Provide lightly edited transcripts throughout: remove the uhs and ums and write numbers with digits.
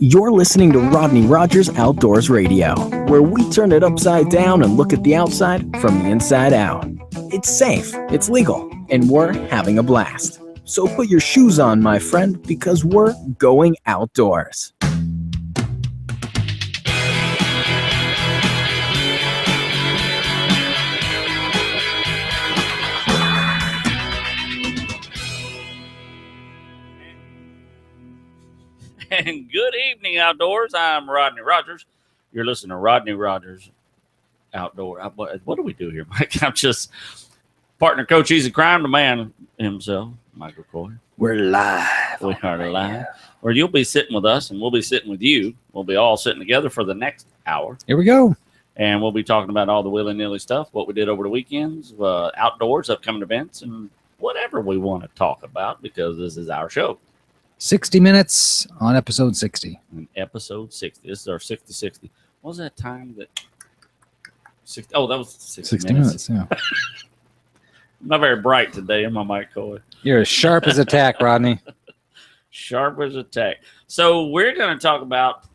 You're listening to Rodney Rogers Outdoors Radio, where we turn it upside down and look at the outside from the inside out. It's safe, it's legal, and we're having a blast. So put your shoes on, my friend, because we're going outdoors. And good evening, outdoors. I'm Rodney Rogers. You're listening to Rodney Rogers Outdoor. What do we do here, Mike? I'm just partner, coach, easy crime, the man himself, Michael Coy. We're live. We are live. Or you'll be sitting with us, and we'll be sitting with you. We'll be all sitting together for the next hour. Here we go. And we'll be talking about all the willy-nilly stuff, what we did over the weekends, outdoors, upcoming events, and whatever we want to talk about, because this is our show. 60 minutes on episode 60. Episode 60. This is our 60-60. What was that time that... 60, oh, that was 60 minutes. Yeah. I'm not very bright today, am I, Mike Coy? You're as sharp as a tack, Rodney. Sharp as a tack. So we're going to talk about...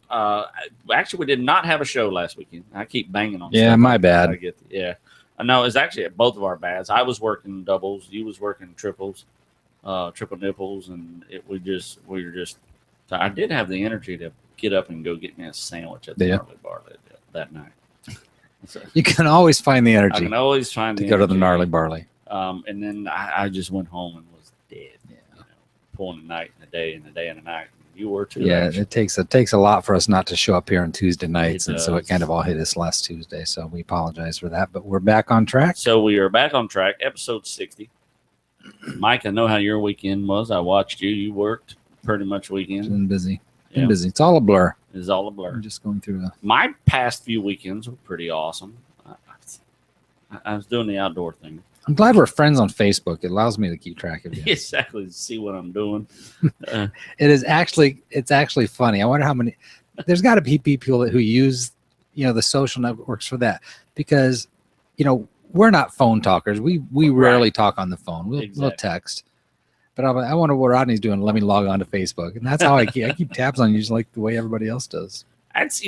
actually, we did not have a show last weekend. I keep banging on Yeah, stuff. my bad. Yeah. I know. It's actually at both of our bads. I was working doubles. You was working triples. Triple nipples, and we were just. I did have the energy to get up and go get me a sandwich at the gnarly bar that night. So, you can always find the energy. I can always find to go to the gnarly barley. And then I just went home and was dead. Yeah. Pulling a night and a day and a day and a night. You were too. Yeah, actually. it takes a lot for us not to show up here on Tuesday nights, It and so it kind of all hit us last Tuesday. So we apologize for that, but we're back on track. So we are back on track. Episode 60. Mike, I know how your weekend was. I watched you. You worked pretty much weekend. Been busy. Yeah. Busy. It's all a blur. It's all a blur. I'm just going through My past few weekends were pretty awesome. I was doing the outdoor thing. I'm glad we're friends on Facebook. It allows me to keep track of you. Exactly. See what I'm doing. It's actually funny. I wonder how many. There's got to be people who use the social networks for that, because we're not phone talkers. We rarely talk on the phone. We'll text. But I wonder what Rodney's doing. Let me log on to Facebook, and that's how I keep tabs on you, just like the way everybody else does. That's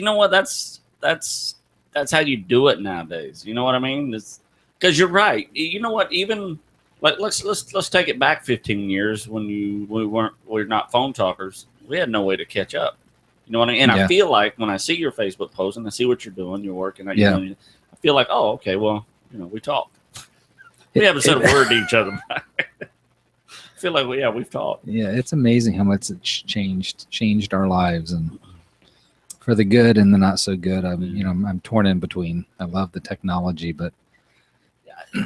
how you do it nowadays. You know what I mean? Because you're right. You know what? Even like let's take it back 15 years when we're not phone talkers. We had no way to catch up. You know what I mean? And I feel like when I see your Facebook post and I see what you're doing, you're working out. I feel like, oh, okay, well. We talk. We haven't said a word to each other. I feel like we've talked. Yeah, it's amazing how much it's changed our lives, and for the good and the not so good. I'm torn in between. I love the technology, but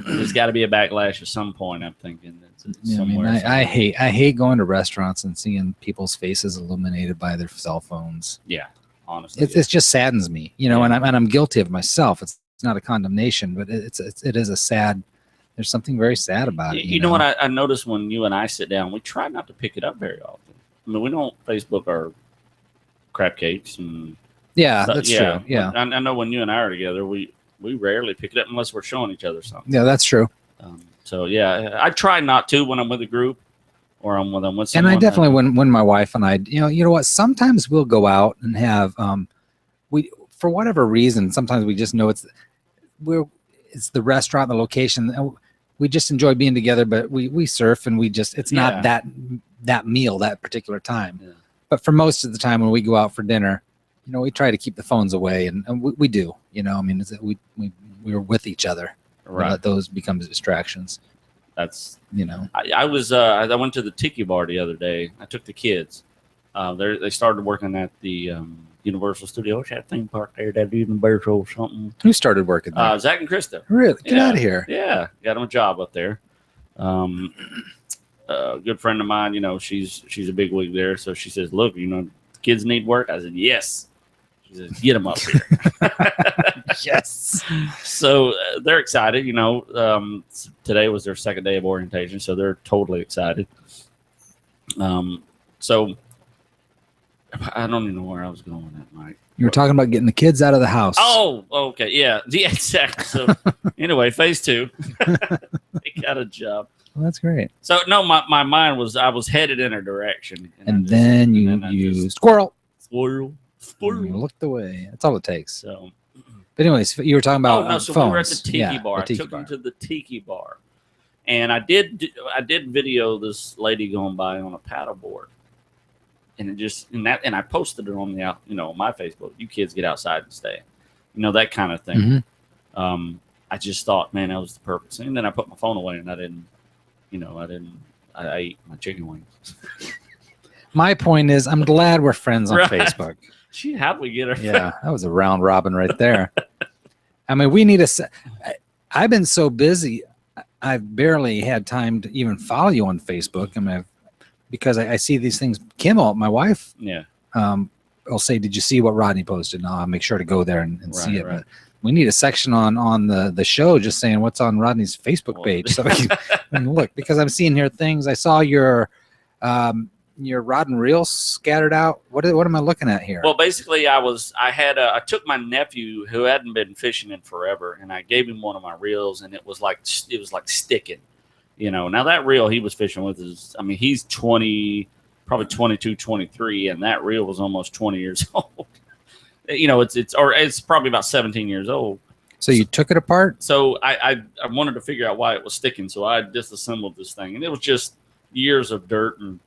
there's got to be a backlash at some point. I'm thinking. I hate going to restaurants and seeing people's faces illuminated by their cell phones. Yeah, honestly, it just saddens me. And I'm guilty of it myself. It's not a condemnation, but it is a sad. There's something very sad about it. You know what I noticed when you and I sit down, we try not to pick it up very often. I mean, we don't Facebook our crap cakes and that's true. Yeah, I know when you and I are together, we rarely pick it up unless we're showing each other something. Yeah, that's true. So I try not to when I'm with a group or I'm with someone. And I definitely when my wife and I, you know what? Sometimes we'll go out and have for whatever reason. Sometimes we just know it's the restaurant, the location. We just enjoy being together, but we surf and it's not that meal that particular time. Yeah. But for most of the time when we go out for dinner, we try to keep the phones away, and we do. We're with each other. Right. Let those become distractions. That's I went to the tiki bar the other day. I took the kids. They started working at the Universal Studios, that theme park there, that Universal something. Who started working there? Zach and Krista. Really? Get out of here. Yeah, got them a job up there. A good friend of mine, she's a big wig there, so she says, "Look, kids need work." I said, "Yes." She says, "Get them up here." Yes. So they're excited. Today was their second day of orientation, so they're totally excited. So I don't even know where I was going with that, Mike. You were talking about getting the kids out of the house. Oh, okay. Yeah, exactly. So anyway, phase 2. They got a job. Well, that's great. So no, my mind was, I was headed in a direction. And then you used squirrel. Squirrel. You looked away. That's all it takes. So, but anyways, you were talking about so phones. we were at the Tiki Bar. I took him to the Tiki Bar, and I did video this lady going by on a paddleboard, and I posted it on the on my Facebook. You kids get outside and stay, that kind of thing. Mm-hmm. I just thought, man, that was the purpose, and then I put my phone away, and I ate my chicken wings. My point is, I'm glad we're friends on Facebook. How'd we get her? Yeah, that was a round robin right there. I mean, we need I've been so busy, I've barely had time to even follow you on Facebook. I mean, because I see these things. Kimmel, my wife, will say, "Did you see what Rodney posted?" No, I'll make sure to go there and see it. But we need a section on the show just saying what's on Rodney's Facebook page, so we can look. Because I'm seeing here things. I saw your rod and reel scattered out. What am I looking at here? Well, basically, I took my nephew who hadn't been fishing in forever, and I gave him one of my reels, and it was like sticking. Now that reel he was fishing with he's 20, probably 22, 23, and that reel was almost 20 years old. It's probably about 17 years old. So you took it apart? So I wanted to figure out why it was sticking, so I disassembled this thing, and it was just years of dirt and.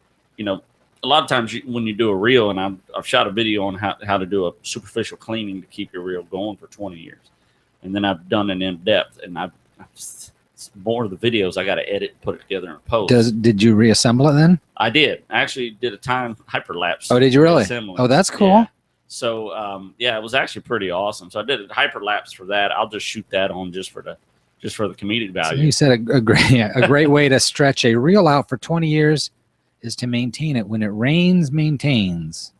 A lot of times when you do a reel, and I've shot a video on how to do a superficial cleaning to keep your reel going for 20 years. And then I've done it in depth, and more of the videos I got to edit and put it together in a post. Did you reassemble it then? I did. I actually did a time hyperlapse. Oh, did you really? Oh, that's cool. Yeah. So, it was actually pretty awesome. So I did a hyperlapse for that. I'll just shoot that on just for the comedic value. So you said a great way to stretch a reel out for 20 years is to maintain it. When it rains, maintains.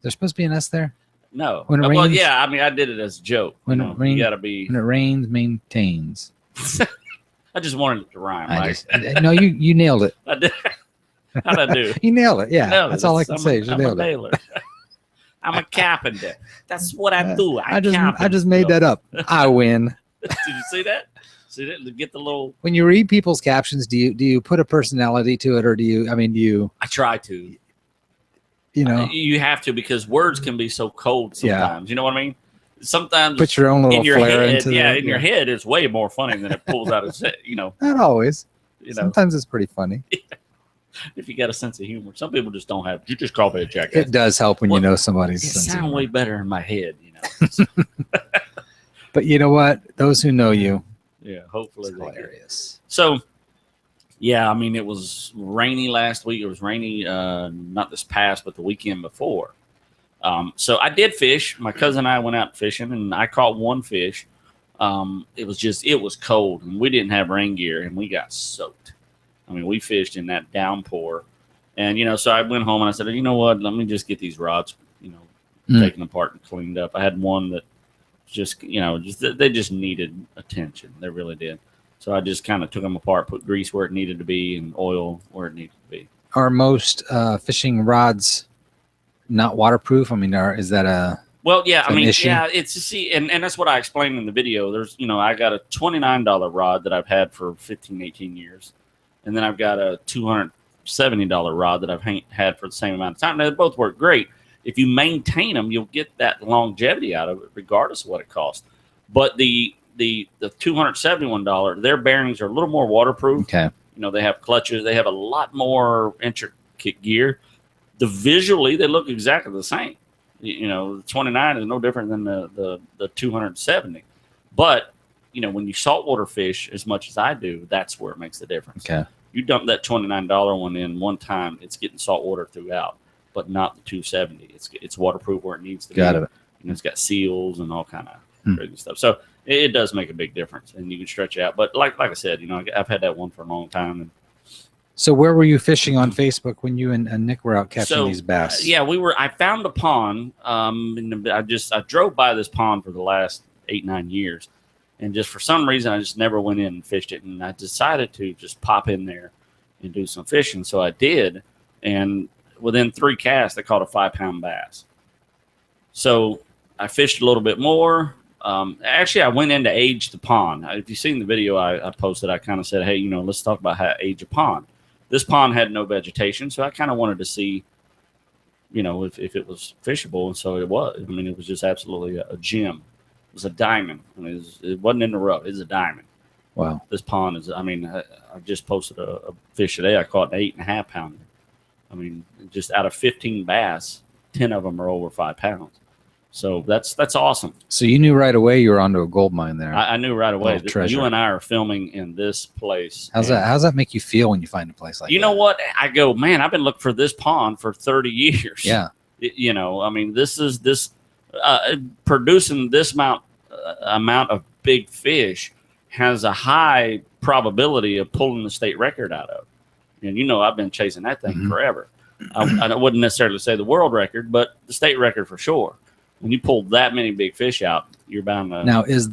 There's supposed to be an S there? No. When it rains, well, yeah, I did it as a joke. When it rains, you gotta be. When it rains, maintains. I just wanted it to rhyme. No, you nailed it. I did. How'd I do? You nailed it. Yeah, that's all I can say. You nailed it. I'm a carpenter. That's what I do. I just made that up. I win. Did you see that? See that? Get the little. When you read people's captions, do you put a personality to it, or do you? I try to. You have to, because words can be so cold sometimes. You know what I mean? Sometimes put your own little flair into it. In your head, it's way more funny than it pulls out of it. Not always. Sometimes it's pretty funny. If you got a sense of humor, some people just don't have. You just call me a jackass. It does help when you know somebody's. It sounds way better in my head. But you know what? Those who know you. Yeah, hopefully it's hilarious. So, yeah, it was rainy last week. It was rainy, not this past, but the weekend before. So I did fish. My cousin and I went out fishing, and I caught one fish. It was cold, and we didn't have rain gear, and we got soaked. We fished in that downpour, and so I went home and I said, you know what? Let me just get these rods, taken apart and cleaned up. I had one that. They just needed attention. They really did. So I just kind of took them apart, put grease where it needed to be, and oil where it needed to be. Are most fishing rods not waterproof? Is that a well? Yeah, issue? Yeah. It's and that's what I explained in the video. There's, I got a $29 rod that I've had for 15, 18 years, and then I've got a $270 rod that I've had for the same amount of time. Now, they both work great. If you maintain them, you'll get that longevity out of it, regardless of what it costs. But the $271, their bearings are a little more waterproof. Okay. They have clutches. They have a lot more intricate gear. Visually, they look exactly the same. The 29 is no different than the 270. But, when you saltwater fish as much as I do, that's where it makes the difference. Okay. You dump that $29 one in one time, it's getting saltwater throughout. But not the 270. It's waterproof where it needs to be. Got it. It's got seals and all kind of crazy stuff. So it does make a big difference, and you can stretch it out. But like I said, I've had that one for a long time. And so where were you fishing on Facebook when you and Nick were out catching these bass? I found a pond. I drove by this pond for the last 8-9 years, and just for some reason I just never went in and fished it. And I decided to just pop in there and do some fishing. So I did, and within 3 casts, I caught a 5-pound bass. So I fished a little bit more. Actually, I went in to age the pond. If you've seen the video I posted, I kind of said, hey, let's talk about how to age a pond. This pond had no vegetation, so I kind of wanted to see, if it was fishable. And so it was. I mean, it was just absolutely a gem. It was a diamond. I mean, it wasn't in the rough. It's a diamond. Wow. This pond is, I mean, I just posted a fish today. I caught an 8.5 pounder. I mean, just out of 15 bass, 10 of them are over 5 pounds. So that's awesome. So you knew right away you were onto a gold mine there. I knew right away that treasure. you and I are filming in this place. How's that make you feel when you find a place like that? You know what? I go, man, I've been looking for this pond for 30 years. Yeah. I mean, producing this amount of big fish has a high probability of pulling the state record out of. And I've been chasing that thing forever. I wouldn't necessarily say the world record, but the state record for sure. When you pull that many big fish out, you're bound to. Now, this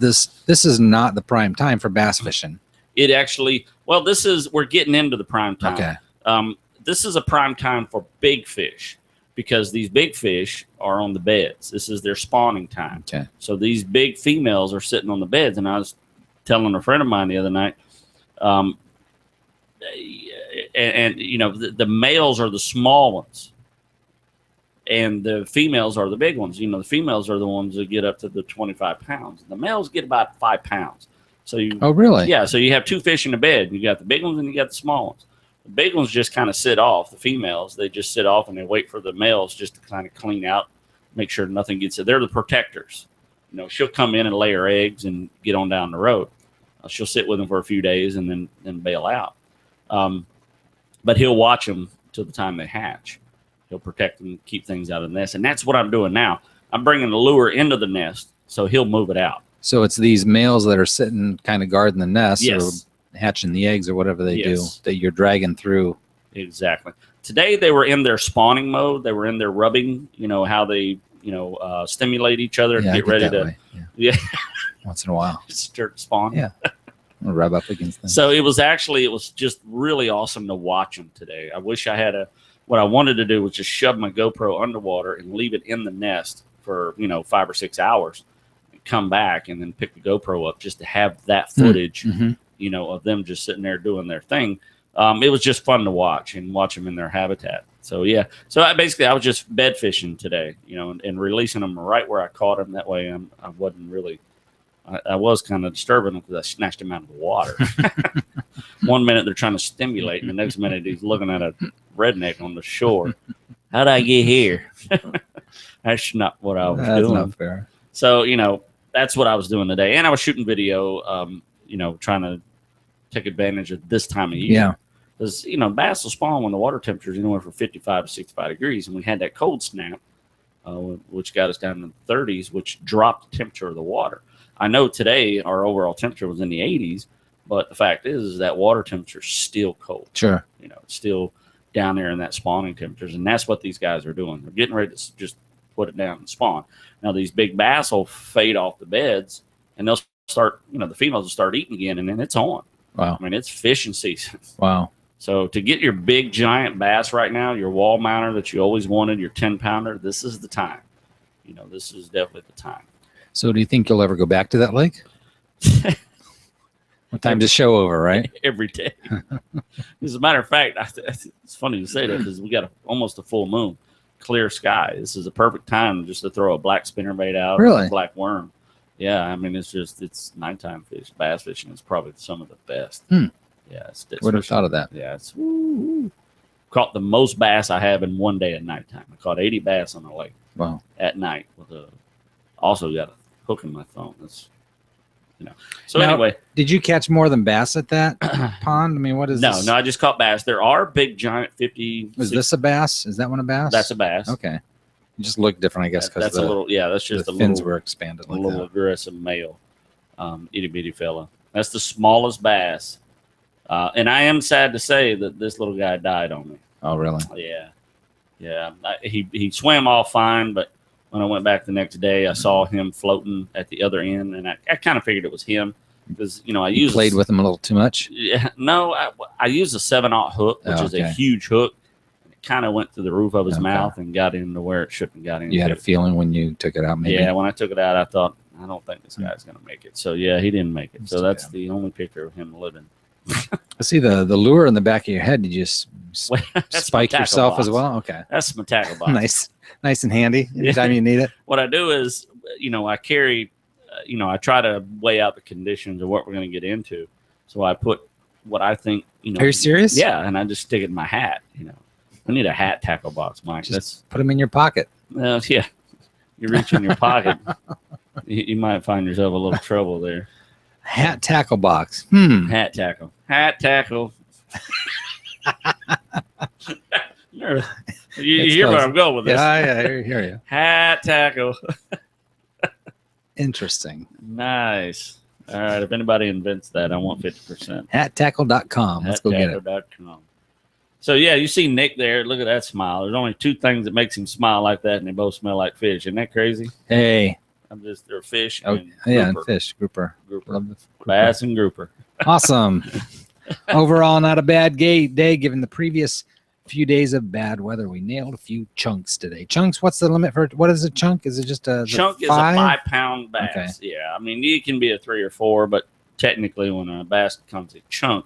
is not the prime time for bass fishing? It actually, we're getting into the prime time. Okay. This is a prime time for big fish because these big fish are on the beds. This is their spawning time. Okay. So these big females are sitting on the beds, and I was telling a friend of mine the other night, the males are the small ones. And the females are the big ones. The females are the ones that get up to the 25 pounds. The males get about 5 pounds. So Oh, really? Yeah. So you have 2 fish in a bed. You got the big ones and you got the small ones. The big ones just kind of sit off. The females, they just sit off and they wait for the males just to kind of clean out, make sure nothing gets it. They're the protectors. She'll come in and lay her eggs and get on down the road. She'll sit with them for a few days and then bail out. But he'll watch them till the time they hatch. He'll protect them, keep things out of the nest. And that's what I'm doing now. I'm bringing the lure into the nest, so he'll move it out. So it's these males that are sitting kind of guarding the nest Yes. or hatching the eggs or whatever they Yes. do that you're dragging through. Exactly. Today they were in their spawning mode. They were in their rubbing, how they, stimulate each other and Yeah, get ready to Yeah. Once in a while. start to spawn. Yeah. I'll rub up against them. So it was just really awesome to watch them today. I wish I had what I wanted to do was just shove my GoPro underwater and leave it in the nest for, 5 or 6 hours, and come back and then pick the GoPro up just to have that footage, of them just sitting there doing their thing. It was just fun to watch them in their habitat. So, yeah. So I was just bed fishing today, and releasing them right where I caught them. That way I wasn't really, I was kind of disturbing them because I snatched them out of the water. One minute they're trying to stimulate, and the next minute he's looking at a redneck on the shore. How'd I get here? That's not what I was doing. That's not fair. So, that's what I was doing today. And I was shooting video, trying to take advantage of this time of year. Yeah. Because, bass will spawn when the water temperature is anywhere from 55 to 65 degrees. And we had that cold snap, which got us down in the 30s, which dropped the temperature of the water. I know today our overall temperature was in the 80s, but the fact is that water temperature is still cold. Sure. It's still down there in that spawning temperatures. And that's what these guys are doing. They're getting ready to just put it down and spawn. Now, these big bass will fade off the beds, and they'll start, the females will start eating again, and then it's on. Wow. I mean, it's fishing season. Wow. So to get your big, giant bass right now, your wall mounter that you always wanted, your 10-pounder, this is the time. This is definitely the time. So do you think you'll ever go back to that lake? What time's the show over, right? Every day. As a matter of fact, it's funny you say that because we got almost a full moon, clear sky. This is a perfect time just to throw a black spinnerbait out. Really? A black worm. Yeah, I mean, it's nighttime fish. Bass fishing is probably some of the best. Yeah, it's Would have thought of that. Yeah, it's caught the most bass I have in one day at nighttime. I caught 80 bass on the lake. Wow. At night also got a hook in my phone. That's So now, anyway, did you catch more than bass at that pond? I mean, what is this? No, I just caught bass. There are big, giant 50. Is this a bass? Is that one a bass? That's a bass. Okay. You just look different, I guess, because that's a little. Yeah, that's just the a fins little. were expanded A like little that. aggressive male, itty bitty fella. That's the smallest bass, and I am sad to say that this little guy died on me. Oh, really? Yeah. He swam all fine, but when I went back the next day, I saw him floating at the other end, and I kind of figured it was him because I played with him a little too much. Yeah, no, I used a 7/0 hook, which is a huge hook. It kind of went through the roof of his mouth and got into where it shouldn't got in. You had a feeling when you took it out, maybe? Yeah, when I took it out, I thought, I don't think this guy's going to make it. So, yeah, he didn't make it. So that's the only picture of him living. I see the lure in the back of your head. Did you just That's spike my tackle yourself box. as well? Okay. That's my tackle box. Nice and handy anytime you need it. What I do is, I carry, I try to weigh out the conditions of what we're going to get into. So I put what I think, Are you serious? Yeah, and I just stick it in my hat. I need a hat tackle box, Mike. Just put them in your pocket. Yeah. You reach in your pocket, you might find yourself a little trouble there. Hat tackle box. Hat tackle. You hear where I'm going with this? Yeah, I hear you. Hat tackle. Interesting. Nice. All right. If anybody invents that, I want 50%. Hattackle.com. Let's go get it. Hattackle.com. So, yeah, you see Nick there. Look at that smile. There's only two things that makes him smile like that, and they both smell like fish. Isn't that crazy? Hey. They're fish. Oh, and yeah, grouper. fish. Grouper. Love the bass and grouper. Awesome. Overall, not a bad day given the previous few days of bad weather. We nailed a few chunks today. Chunks, what's the limit for what is a chunk? Is it just a chunk? Is a 5-pound bass. Okay. Yeah, I mean, it can be a 3 or 4, but technically when a bass becomes a chunk,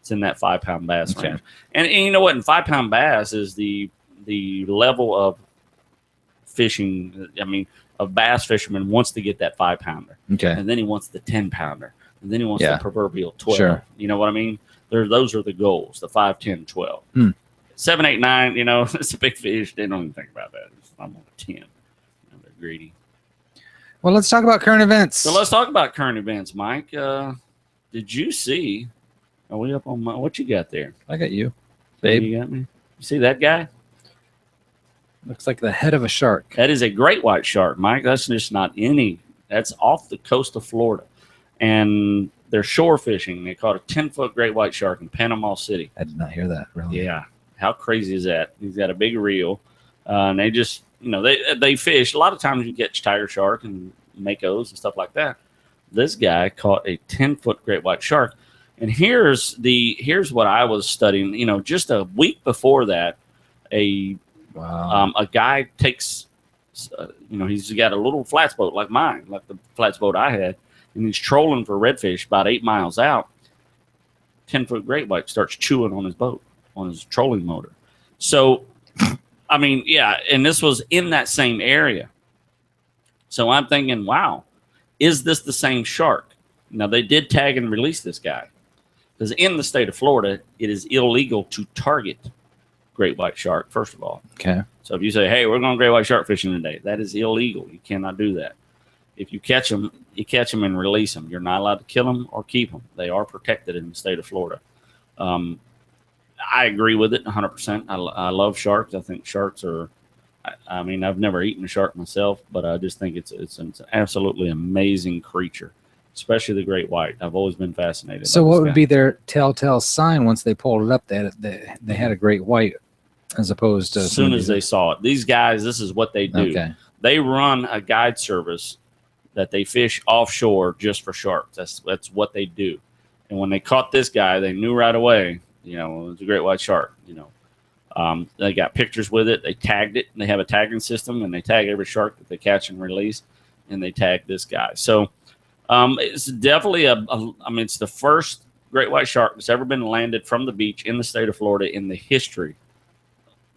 it's in that 5-pound bass range. And you know what? In 5-pound bass is the level of fishing. I mean, a bass fisherman wants to get that 5-pounder. Okay. And then he wants the 10-pounder. And then he wants the proverbial 12. Sure. You know what I mean? Those are the goals, the 5, 10, 12. 7, 8, 9, it's a big fish. They don't even think about that. I'm on a 10. They're greedy. Well, let's talk about current events. So let's talk about current events, Mike. Did you see? Are we up on what you got there? I got you, babe. You got me? You see that guy? Looks like the head of a shark. That is a great white shark, Mike. That's just not any. That's off the coast of Florida. And they're shore fishing. They caught a 10-foot great white shark in Panama City. I did not hear that, really. Yeah. How crazy is that? He's got a big reel. And they just, they fish. A lot of times you catch tiger shark and makos and stuff like that. This guy caught a 10-foot great white shark. And here's what I was studying. Just a week before that, a guy takes, he's got a little flats boat like mine, like the flats boat I had, and he's trolling for redfish about 8 miles out. 10-foot great white starts chewing on his boat, on his trolling motor. So, I mean, yeah, and this was in that same area. So I'm thinking, wow, is this the same shark? Now, they did tag and release this guy. Because in the state of Florida, it is illegal to target great white shark, first of all. Okay. So if you say, hey, we're going great white shark fishing today, that is illegal. You cannot do that. If you catch them and release them. You're not allowed to kill them or keep them. They are protected in the state of Florida. I agree with it 100%. I love sharks. I think sharks are, I mean, I've never eaten a shark myself, but I just think it's an absolutely amazing creature, especially the great white. I've always been fascinated. So what would be their telltale sign once they pulled it up that they had a great white as opposed to as soon as they saw it? These guys, this is what they do. Okay. They run a guide service that they fish offshore just for sharks. That's what they do. And when they caught this guy, they knew right away, it was a great white shark. They got pictures with it. They tagged it. And they have a tagging system, and they tag every shark that they catch and release, and they tag this guy. So it's definitely it's the first great white shark that's ever been landed from the beach in the state of Florida in the history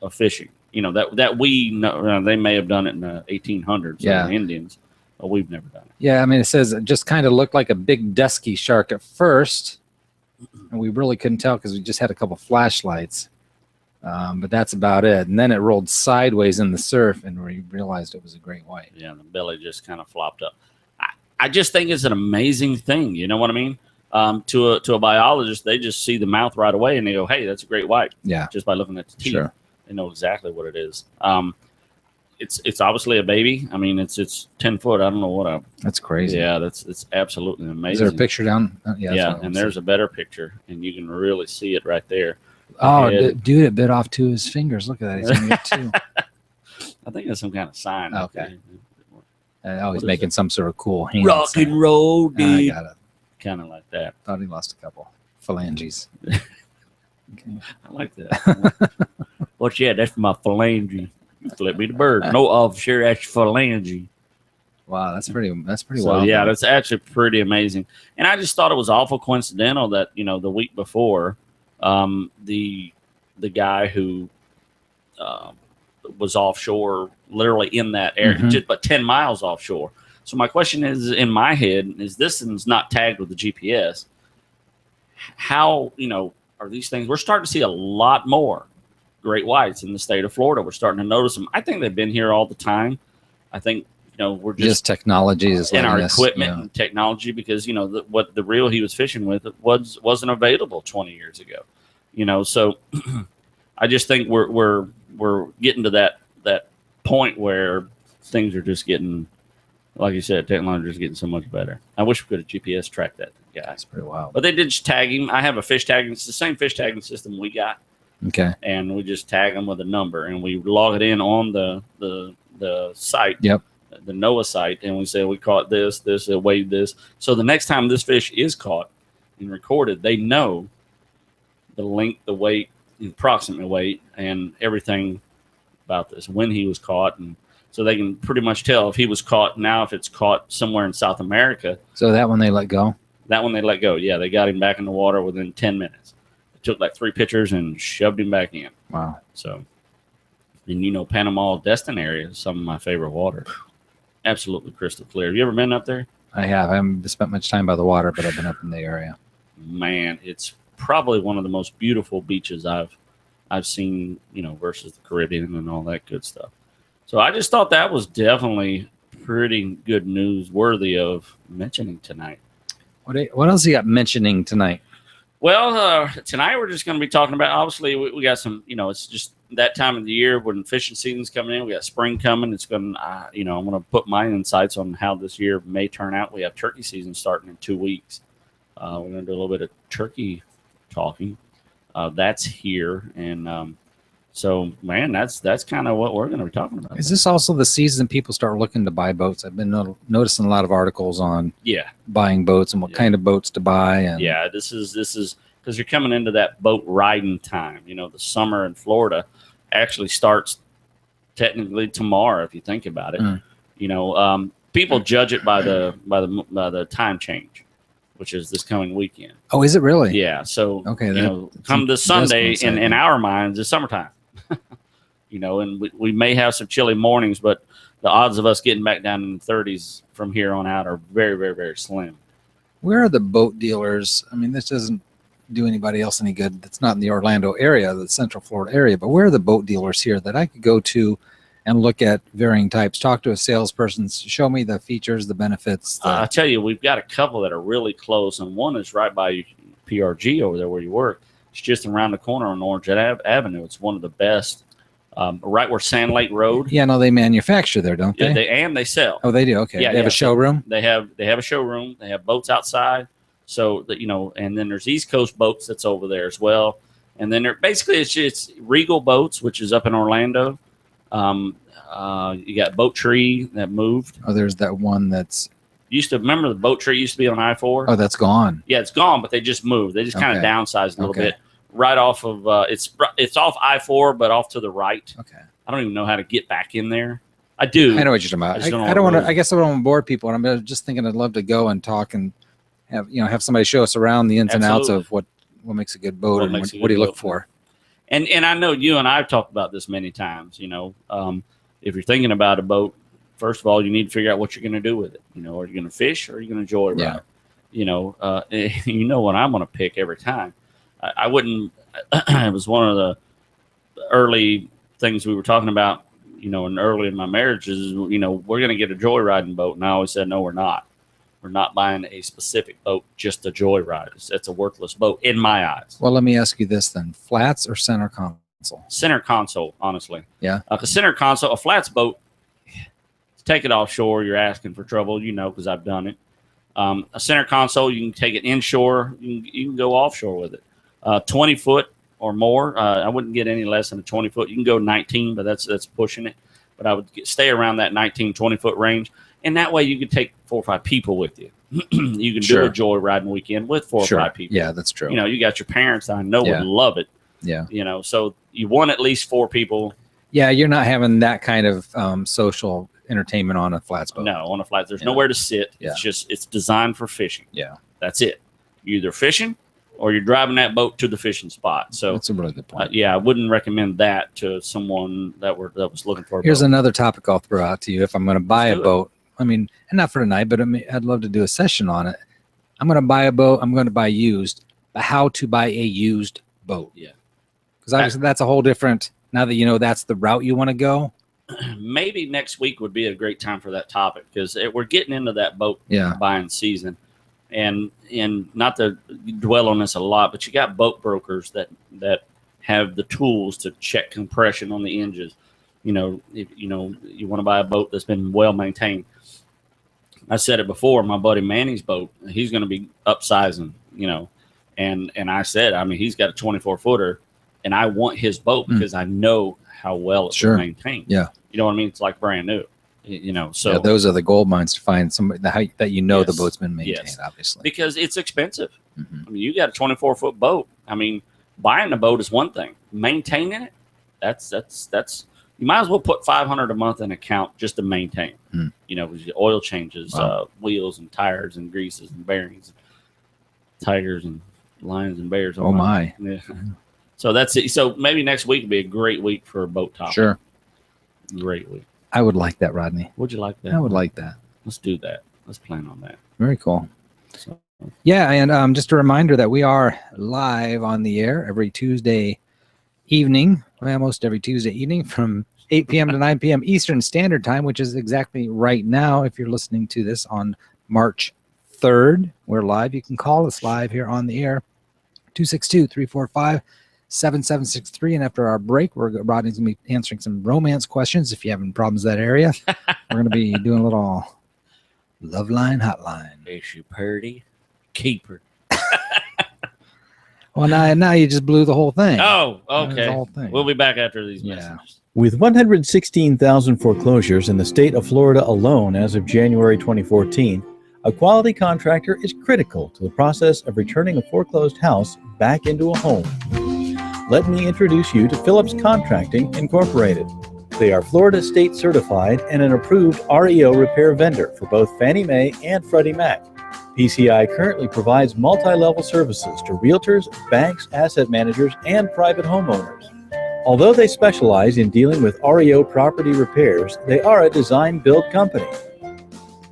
of fishing. That we know. They may have done it in the 1800s, the Indians, but we've never done it. Yeah, I mean, it says it just kind of looked like a big dusky shark at first, and we really couldn't tell because we just had a couple flashlights. But that's about it. And then it rolled sideways in the surf, and we realized it was a great white. Yeah, the belly just kind of flopped up. I just think it's an amazing thing. You know what I mean? To a biologist, they just see the mouth right away, and they go, "Hey, that's a great white." Yeah, just by looking at the teeth, sure. They know exactly what it is. It's obviously a baby. I mean, it's 10 foot. I don't know what That's crazy. Yeah, it's absolutely amazing. Is there a picture down? Yeah, and there's a better picture, and you can really see it right there. Oh, dude, it bit off 2 of his fingers. Look at that. He's going to get 2. I think that's some kind of sign. Okay. He's making some sort of cool hand rock sign. and roll, dude. I got it. Kind of like that. Thought he lost a couple phalanges. Okay. I like that. What's that's my phalange. Flip me the bird. No officer, that's phalange. Wow, that's pretty So wild. yeah, man. that's actually pretty amazing. And I just thought it was awful coincidental that the week before, the guy who was offshore, literally in that area, Mhm. just but 10 miles offshore. So my question is, in my head, is this thing's not tagged with the GPS? How are these things? We're starting to see a lot more great whites in the state of Florida. We're starting to notice them. I think they've been here all the time. I think we're just technology is in our letting us, equipment and technology, because what the reel he was fishing with wasn't available 20 years ago. So I just think we're getting to that point where things are just getting, like you said, technology is getting so much better. I wish we could have GPS tracked that guy. That's pretty wild. But they did just tag him. I have a fish tagging. It's the same fish tagging system we got. Okay. And we just tag them with a number, and we log it in on the site. Yep. The NOAA site, and we say we caught this, weighed this. So the next time this fish is caught and recorded, they know the length, the weight, the approximate weight, and everything about this, when he was caught. And so they can pretty much tell if he was caught now, if it's caught somewhere in South America. So that one they let go? That one they let go. Yeah, they got him back in the water within 10 minutes. They took like 3 pictures and shoved him back in. Wow. So, and Panama Destin area is some of my favorite water. Absolutely crystal clear. Have you ever been up there? I have. I haven't spent much time by the water, but I've been up in the area. Man, it's probably one of the most beautiful beaches I've seen, versus the Caribbean and all that good stuff. So I just thought that was definitely pretty good news, worthy of mentioning tonight. What else you got mentioning tonight? Well, tonight we're just going to be talking about, obviously, we got some, it's just that time of the year when fishing season's coming in. We got spring coming. It's going to, I'm going to put my insights on how this year may turn out. We have turkey season starting in 2 weeks. We're going to do a little bit of turkey talking. That's here. And so, man, that's kind of what we're going to be talking about. Is this also the season people start looking to buy boats? I've been noticing a lot of articles on buying boats and what kind of boats to buy. And yeah, this is because you're coming into that boat riding time. The summer in Florida actually starts technically tomorrow, if you think about it. People judge it by the time change, which is this coming weekend. Oh, is it really? Yeah. So okay, come this Sunday in our minds, it's summertime. And we may have some chilly mornings, but the odds of us getting back down in the 30s from here on out are very, very, very slim. Where are the boat dealers? I mean, this doesn't do anybody else any good that's not in the Orlando area, the Central Florida area, but where are the boat dealers here that I could go to and look at varying types, talk to a salesperson, show me the features, the benefits? I tell you, we've got a couple that are really close, and one is right by PRG over there where you work. It's just around the corner on Orange Avenue. It's one of the best, right where Sand Lake Road. Yeah, no, they manufacture there, don't they? Yeah, they sell. Oh, they do. Okay. Yeah, they have a showroom. They have a showroom. They have boats outside. So that and then there's East Coast Boats that's over there as well. And then it's Regal Boats, which is up in Orlando. You got Boat Tree that moved. Oh, there's that one that's remember the Boat Tree used to be on I-4. Oh, that's gone. Yeah, it's gone, but they just moved. They just kind of downsized a little bit. Right off of it's off I-4, but off to the right. Okay. I don't even know how to get back in there. I do. I know what you're talking about. I don't want to. I guess I don't want to bore people. And I'm just thinking I'd love to go and talk and have somebody show us around the ins and outs of what makes a good boat and what do you look for. And I know you and I have talked about this many times. If you're thinking about a boat, first of all, you need to figure out what you're going to do with it. Are you going to fish or are you going to joyride? Yeah. You know what I'm going to pick every time. I wouldn't. It was one of the early things we were talking about. And early in my marriage is we're going to get a joyriding boat, and I always said no, we're not. We're not buying a specific boat, just a joyride. It's a worthless boat in my eyes. Well, let me ask you this then: flats or center console? Center console, honestly. Yeah. A center console, a flats boat. To take it offshore, you're asking for trouble. Because I've done it. A center console, you can take it inshore. You can go offshore with it. 20 foot or more. I wouldn't get any less than a 20 foot. You can go 19, but that's pushing it. But I would stay around that 19, 20 foot range. And that way you can take 4 or 5 people with you. You can do a joyriding weekend with 4 or 5 people. Yeah, that's true. You got your parents I know would love it. Yeah. So you want at least 4 people. Yeah, you're not having that kind of social entertainment on a flats boat. No, on a flats, there's nowhere to sit. Yeah. It's designed for fishing. Yeah. That's it. You're either fishing or you're driving that boat to the fishing spot. So that's a really good point. I wouldn't recommend that to someone that was looking for a Here's boat. another topic I'll throw out to you. If I'm going to buy a boat, I mean, and not for tonight, but I'd love to do a session on it. I'm going to buy a boat. I'm going to buy used, but how to buy a used boat. Yeah. Because obviously that's a whole different, now that you know that's the route you want to go. Maybe next week would be a great time for that topic because we're getting into that boat buying season. And not to dwell on this a lot, but you got boat brokers that have the tools to check compression on the engines. If you want to buy a boat that's been well maintained. I said it before, my buddy Manny's boat, he's going to be upsizing, and I said, I mean, he's got a 24-footer, and I want his boat because I know how well it's maintained. Yeah. You know what I mean? It's like brand new. So those are the gold mines to find somebody that the boat's been maintained, obviously, because it's expensive. I mean, you got a 24-foot boat. I mean, buying a boat is one thing. Maintaining it, that's you might as well put $500 a month in account just to maintain. With oil changes, wheels and tires and greases and bearings, tigers and lions and bears. Oh my! Yeah. So that's it. So maybe next week would be a great week for a boat topic. Sure, great week. I would like that, Rodney. Would you like that? I would like that. Let's do that. Let's plan on that. Very cool. So, yeah, and just a reminder that we are live on the air every Tuesday evening, almost every Tuesday evening from 8 p.m. to 9 p.m. Eastern Standard Time, which is exactly right now. If you're listening to this on March 3rd, we're live. You can call us live here on the air, 262-345-7763. And after our break, Rodney's going to be answering some romance questions. If you're having problems in that area, we're going to be doing a little love line hotline. Is she pretty? Keep her. Well, now you just blew the whole thing. Oh, okay. The whole thing. We'll be back after these messages. With 116,000 foreclosures in the state of Florida alone as of January 2014, a quality contractor is critical to the process of returning a foreclosed house back into a home. Let me introduce you to Phillips Contracting Incorporated. They are Florida State certified and an approved REO repair vendor for both Fannie Mae and Freddie Mac. PCI currently provides multi-level services to realtors, banks, asset managers, and private homeowners. Although they specialize in dealing with REO property repairs, they are a design-build company.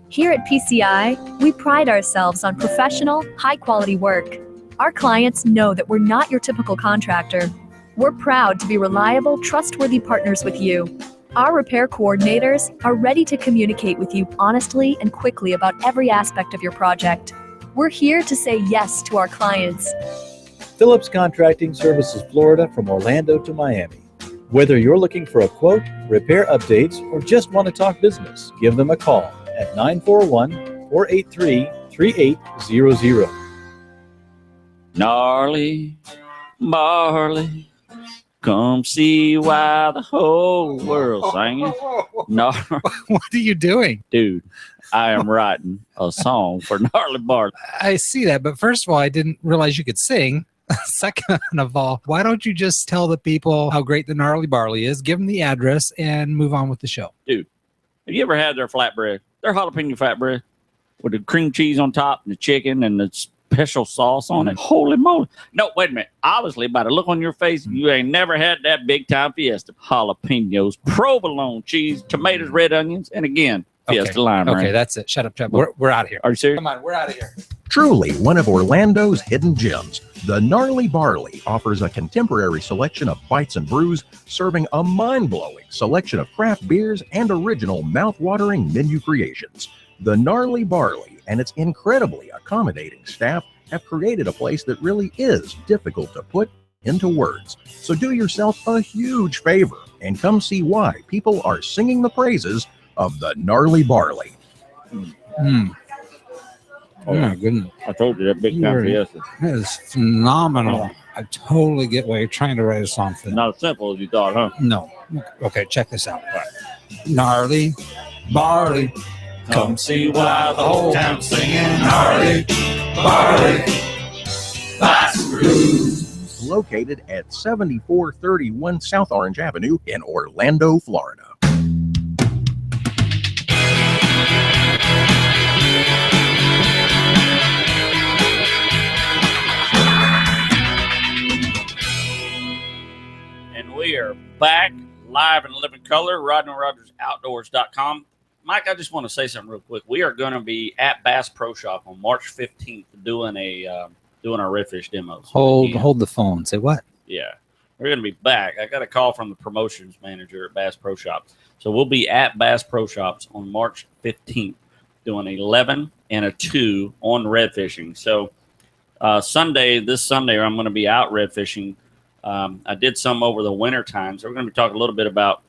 Here at PCI, we pride ourselves on professional, high-quality work. Our clients know that we're not your typical contractor. We're proud to be reliable, trustworthy partners with you. Our repair coordinators are ready to communicate with you honestly and quickly about every aspect of your project. We're here to say yes to our clients. Phillips Contracting services Florida from Orlando to Miami. Whether you're looking for a quote, repair updates, or just want to talk business, give them a call at 941-483-3800. Gnarly barley, come see why the whole world's singing. What are you doing? Dude, I am writing a song for Gnarly Barley. I see that, but first of all, I didn't realize you could sing. Second of all, why don't you just tell the people how great the Gnarly Barley is, give them the address, and move on with the show? Dude, have you ever had their flatbread? Their jalapeno flatbread with the cream cheese on top and the chicken and the special sauce on it. Holy moly. No, wait a minute. Obviously, by the look on your face, you ain't never had that big time Fiesta. Jalapenos, provolone cheese, tomatoes, red onions, and again, Fiesta lime. Okay, that's it. Shut up, Chubb. We're out of here. Are you serious? Come on, we're out of here. Truly one of Orlando's hidden gems, the Gnarly Barley offers a contemporary selection of bites and brews, serving a mind-blowing selection of craft beers and original mouth-watering menu creations. The Gnarly Barley and its incredibly accommodating staff have created a place that really is difficult to put into words. So do yourself a huge favor and come see why people are singing the praises of the Gnarly Barley. Oh my goodness. I told you that big time Fiesta. That is phenomenal. I totally get why you're trying to write a song for that. Not as simple as you thought, huh? No. Okay, check this out. Gnarly Barley. Come see why the whole town's singing Gnarly Barley. Located at 7431 South Orange Avenue in Orlando, Florida. we are back live in living color, RodneyRogersOutdoors.com. Mike, I just want to say something real quick. We are going to be at Bass Pro Shop on March 15th doing our redfish demos. Hold the phone. Say what? Yeah, we're going to be back. I got a call from the promotions manager at Bass Pro Shop. So we'll be at Bass Pro Shops on March 15th doing 11 and a 2 on red fishing. So this Sunday, I'm going to be out red fishing. I did some over the winter time. So we're going to be talking a little bit about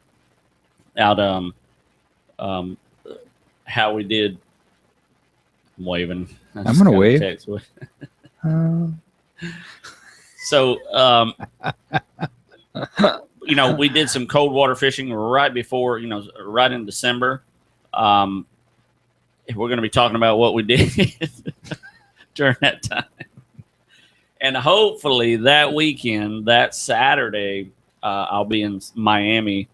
how we did. I'm waving. I'm going to wave. So, we did some cold water fishing right before, right in December. We're going to be talking about what we did during that time. And hopefully that weekend, that Saturday, I'll be in Miami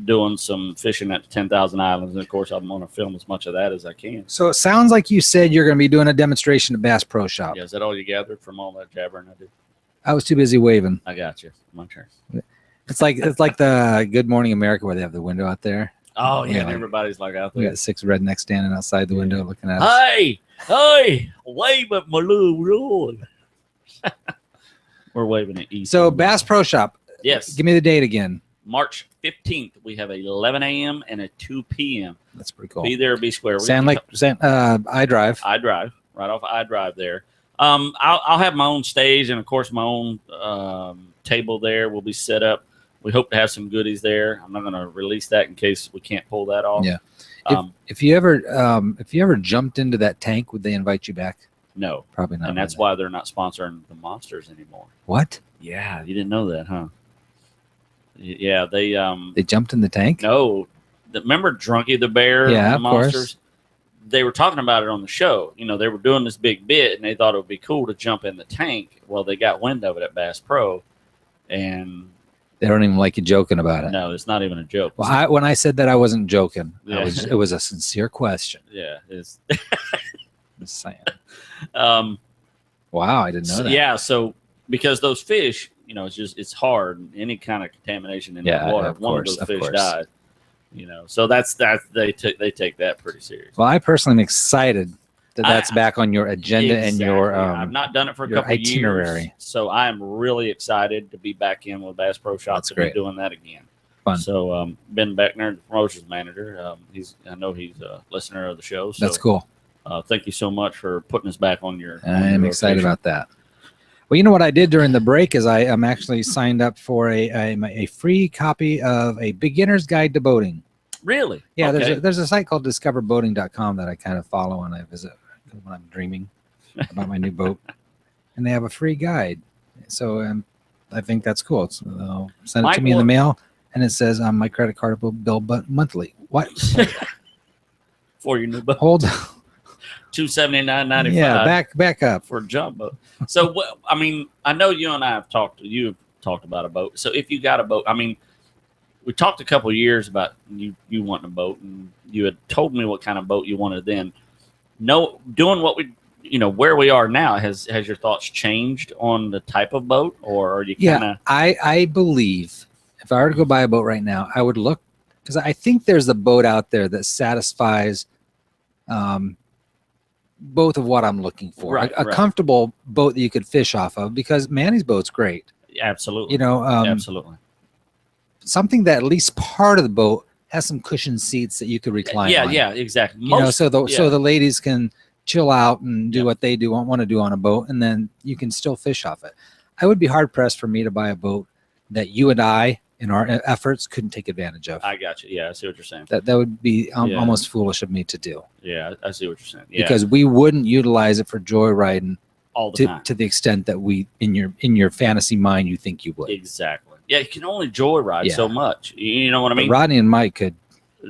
doing some fishing at the 10,000 Islands. And, of course, I'm going to film as much of that as I can. So it sounds like you said you're going to be doing a demonstration at Bass Pro Shop. Yeah, is that all you gathered from all that jabbering I did? I was too busy waving. I got you. My turn. It's like the Good Morning America where they have the window out there. Oh, yeah, and like, everybody's like out we there. got 6 rednecks standing outside the window looking at us. Hey, wave at my little Lord. We're waving at East. So Bass Pro Shop. Yes. Give me the date again. March 15th. We have a 11 a.m. and a 2 p.m. That's pretty cool. Be there, be square. I drive. I drive. Right off I drive there. I'll have my own stage and, of course, my own table there will be set up. We hope to have some goodies there. I'm not going to release that in case we can't pull that off. Yeah. If you ever jumped into that tank, would they invite you back? No, probably not. And that's why they're not sponsoring the Monsters anymore. What? Yeah, you didn't know that, huh? Yeah, they jumped in the tank. No, remember Drunky the Bear? Yeah, and the of Monsters. Course. They were talking about it on the show. They were doing this big bit, and they thought it would be cool to jump in the tank. Well, they got wind of it at Bass Pro, and they don't even like you joking about it. No, it's not even a joke. Well, when I said that, I wasn't joking. Yeah. It was a sincere question. Yeah, it's just saying. Wow, I didn't know that. Yeah, so because those fish, it's hard. Any kind of contamination in the water, one of those fish died. So that's they take that pretty serious. Well, I personally am excited that's back on your agenda and your I've not done it for a couple of years, so I am really excited to be back in with Bass Pro Shop to be doing that again. Fun. So Ben Beckner, the promotions manager, I know he's a listener of the show. So, that's cool. Thank you so much for putting us back on your. I am excited about that. Well, you know what I did during the break is I am actually signed up for a free copy of a beginner's guide to boating. Really? Yeah. Okay. There's a site called discoverboating.com that I kind of follow and I visit when I'm dreaming about my new boat, and they have a free guide. So I think that's cool. They'll send it to me in the mail, and it says on my credit card bill, but monthly. What? For your new boat? Hold on. $279.95. Yeah, back up for a jump boat. So I know you and I have talked about a boat. So if you got a boat, we talked a couple of years about you wanting a boat, and you had told me what kind of boat you wanted then. Doing what where we are now, has your thoughts changed on the type of boat, or are you kind of? Yeah, I believe if I were to go buy a boat right now, I would look, because I think there's a boat out there that satisfies both of what I'm looking for. Right, a comfortable boat that you could fish off of, because Manny's boat's great. Absolutely. Absolutely. Something that at least part of the boat has some cushioned seats that you could recline on. Yeah, exactly. So the ladies can chill out and do what they want to do on a boat, and then you can still fish off it. I would be hard pressed for me to buy a boat that you and I, in our efforts, couldn't take advantage of. I got you. Yeah, I see what you're saying. That would be almost foolish of me to do. Yeah, I see what you're saying. Yeah. Because we wouldn't utilize it for joyriding all the time to the extent that we, in your fantasy mind, you think you would. Exactly. Yeah, you can only joyride so much. You know what I mean? But Rodney and Mike could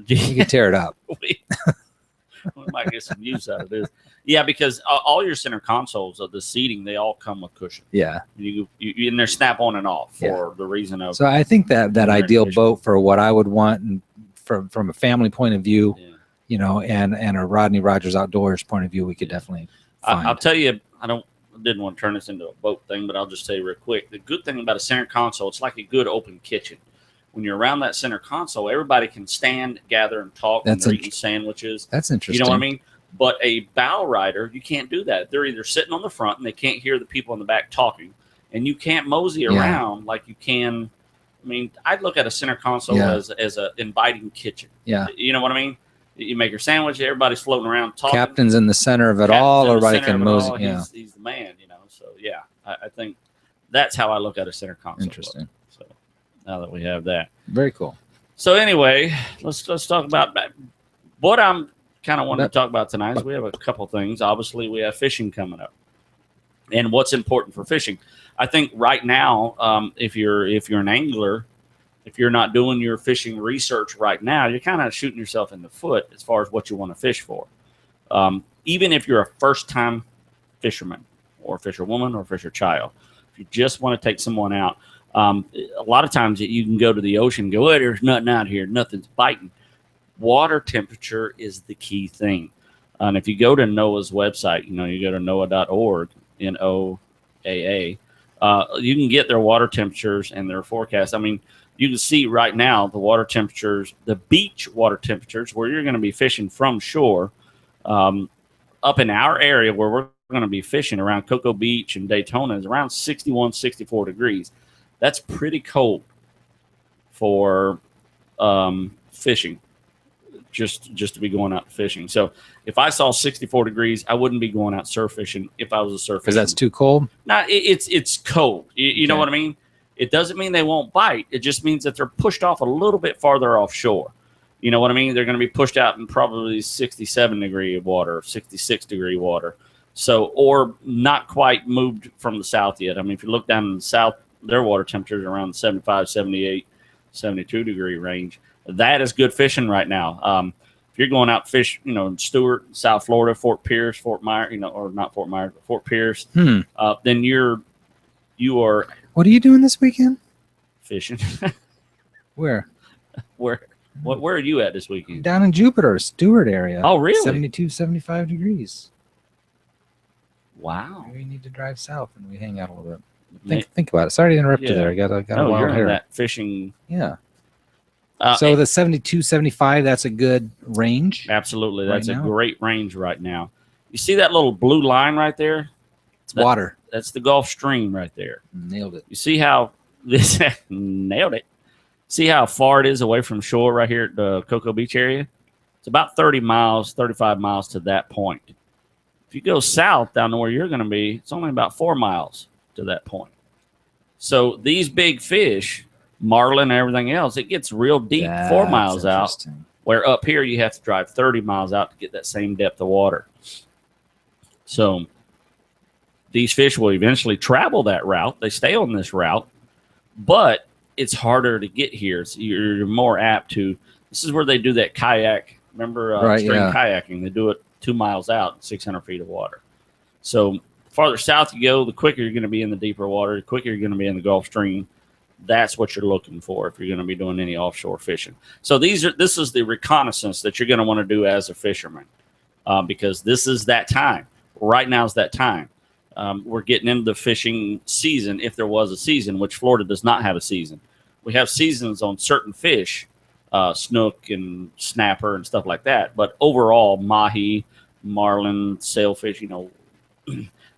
tear it up. we might get some use out of this. Yeah, because all your center consoles of the seating, they all come with cushion. Yeah. You and they're snap on and off for the reason of. So I think that ideal boat for what I would want, and from a family point of view, and a Rodney Rogers Outdoors point of view, we could definitely find. I'll tell you, didn't want to turn this into a boat thing, but I'll just say real quick. The good thing about a center console, it's like a good open kitchen. When you're around that center console, everybody can stand, gather, and talk when they're eating sandwiches. That's interesting. You know what I mean? But a bow rider, you can't do that. They're either sitting on the front and they can't hear the people in the back talking, and you can't mosey around like you can. I mean, I'd look at a center console as an inviting kitchen. Yeah. You know what I mean? You make your sandwich, everybody's floating around talking. Captain's in the center of it all, everybody can mosey. Yeah. He's the man, you know. So, yeah, I think that's how I look at a center console. Interesting. So, now that we have that. Very cool. So, anyway, let's talk about what I'm kind of wanting to talk about tonight is we have a couple things. Obviously, we have fishing coming up. And what's important for fishing. I think right now, if you're an angler, if you're not doing your fishing research right now, you're kind of shooting yourself in the foot as far as what you want to fish for. Even if you're a first-time fisherman or fisherwoman or fisher child, if you just want to take someone out, a lot of times you can go to the ocean and go, oh, there's nothing out here, nothing's biting. Water temperature is the key thing. And if you go to NOAA's website, you go to noaa.org, NOAA, you can get their water temperatures and their forecast. I mean, you can see right now the water temperatures, the beach water temperatures, where you're going to be fishing from shore, up in our area where we're going to be fishing around Cocoa Beach and Daytona is around 61, 64 degrees. That's pretty cold for fishing, just to be going out fishing. So if I saw 64 degrees, I wouldn't be going out surf fishing if I was a surf fisherman. Because that's too cold? No, it's cold. You know what I mean? It doesn't mean they won't bite. It just means that they're pushed off a little bit farther offshore. You know what I mean? They're going to be pushed out in probably 67 degree water, 66 degree water. So, or not quite moved from the south yet. I mean, if you look down in the south, their water temperatures are around 75, 78, 72 degree range. That is good fishing right now. If you're going out to fish, in Stewart, South Florida, Fort Pierce, Fort Myers, or not Fort Myers, but Fort Pierce, then you are. What are you doing this weekend? Fishing. Where? Where are you at this weekend? Down in Jupiter, Stewart area. Oh, really? 72, 75 degrees. Wow. We need to drive south and we hang out a little bit. Think about it. Sorry to interrupt you there. I got a wild you're hair. In that fishing. Yeah. So the 72, 75, that's a good range? Absolutely. That's a great range right now. You see that little blue line right there? It's water. That's the Gulf Stream right there. Nailed it. You see how this nailed it. See how far it is away from shore right here at the Cocoa Beach area? It's about 30 miles, 35 miles to that point. If you go south down to where you're going to be, it's only about 4 miles to that point. So these big fish, marlin and everything else, it gets real deep 4 miles out, where up here you have to drive 30 miles out to get that same depth of water. So these fish will eventually travel that route. They stay on this route, but it's harder to get here. So you're more apt to. This is where they do that kayak. Remember kayaking? They do it 2 miles out, 600 feet of water. So the farther south you go, the quicker you're going to be in the deeper water, the quicker you're going to be in the Gulf Stream. That's what you're looking for if you're going to be doing any offshore fishing. So this is the reconnaissance that you're going to want to do as a fisherman, because this is that time. Right now is that time. We're getting into the fishing season, if there was a season, which Florida does not have a season. We have seasons on certain fish, snook and snapper and stuff like that. But overall, mahi, marlin, sailfish,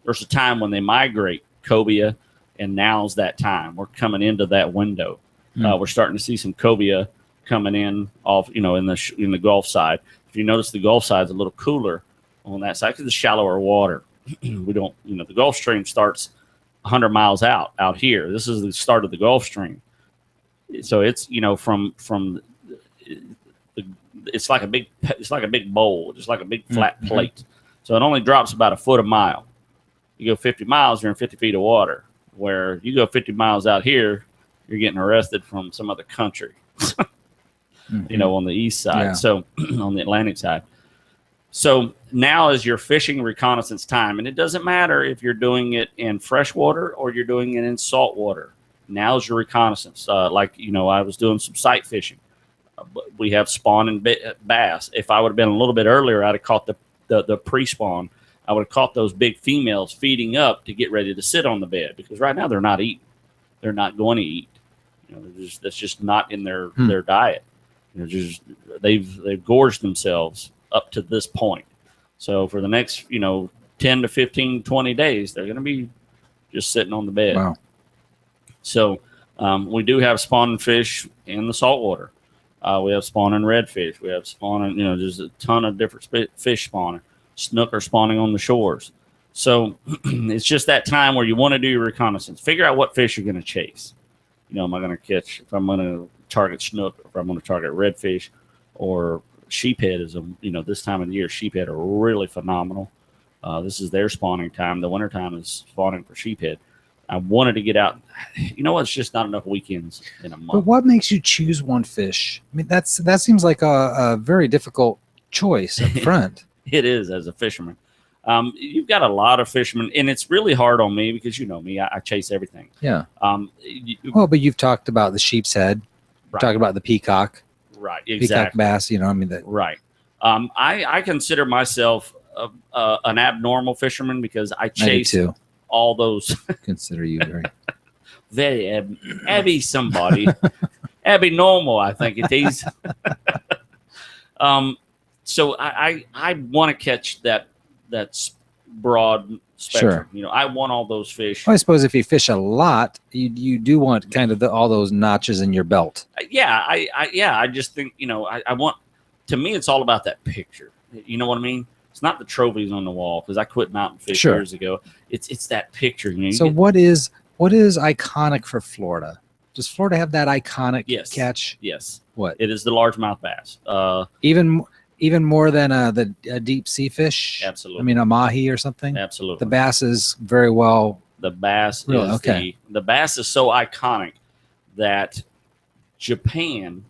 there's a time when they migrate, cobia, and now's that time. We're coming into that window. We're starting to see some cobia coming in off, in the Gulf side. If you notice, the Gulf side is a little cooler on that side because it's shallower water. We don't, the Gulf Stream starts 100 miles out here. This is the start of the Gulf Stream. So it's, it's like a big bowl, just like a big flat plate. So it only drops about a foot a mile. You go 50 miles, you're in 50 feet of water. Where you go 50 miles out here, you're getting arrested from some other country, on the east side. So on the Atlantic side. So now is your fishing reconnaissance time. And it doesn't matter if you're doing it in freshwater or you're doing it in saltwater. Now's your reconnaissance. I was doing some sight fishing. We have spawn and bass. If I would have been a little bit earlier, I'd have caught the pre-spawn. I would have caught those big females feeding up to get ready to sit on the bed, because right now they're not eating. They're not going to eat. That's just not in their diet. They've gorged themselves up to this point. So for the next 10 to 15, 20 days, they're going to be just sitting on the bed. Wow. So we do have spawning fish in the saltwater. We have spawning redfish. We have spawning, there's a ton of different fish spawning. Snook are spawning on the shores. So it's just that time where you want to do your reconnaissance. Figure out what fish you're going to chase. Am I going to catch, if I'm going to target snook, or if I'm going to target redfish, or sheephead is, this time of the year, sheephead are really phenomenal. This is their spawning time. The wintertime is spawning for sheephead. I wanted to get out. It's just not enough weekends in a month. But what makes you choose one fish? I mean, that seems like a very difficult choice up front. It is, as a fisherman. You've got a lot of fishermen, and it's really hard on me because me, I chase everything. Yeah. But you've talked about the sheep's head. Right. Talked about the peacock. Right. Exactly. Peacock bass. Right. I consider myself an abnormal fisherman because I chase all those. Consider you very Abby somebody. Abby normal, I think it is. So I want to catch that broad spectrum. Sure. I want all those fish. Well, I suppose if you fish a lot, you do want kind of all those notches in your belt. Yeah, I just think I want. To me, it's all about that picture. You know what I mean? It's not the trophies on the wall, because I quit mountain fish years ago. It's that picture. So what is iconic for Florida? Does Florida have that iconic catch? Yes. What? It is the largemouth bass. Even more than a deep sea fish? Absolutely. I mean, a mahi or something? Absolutely. The bass is very well. The bass really? is Okay. The bass is so iconic that Japan,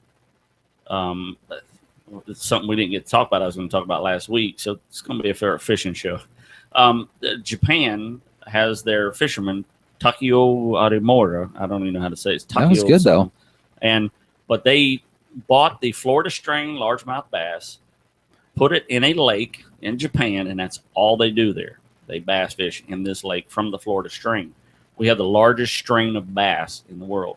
it's something we didn't get to talk about. I was going to talk about last week, so it's going to be a fair fishing show. Japan has their fisherman Takio Arimura. I don't even know how to say it. It's Takio. That was good though. But they bought the Florida strain largemouth bass, put it in a lake in Japan, and that's all they do there. They bass fish in this lake from the Florida strain. We have the largest strain of bass in the world.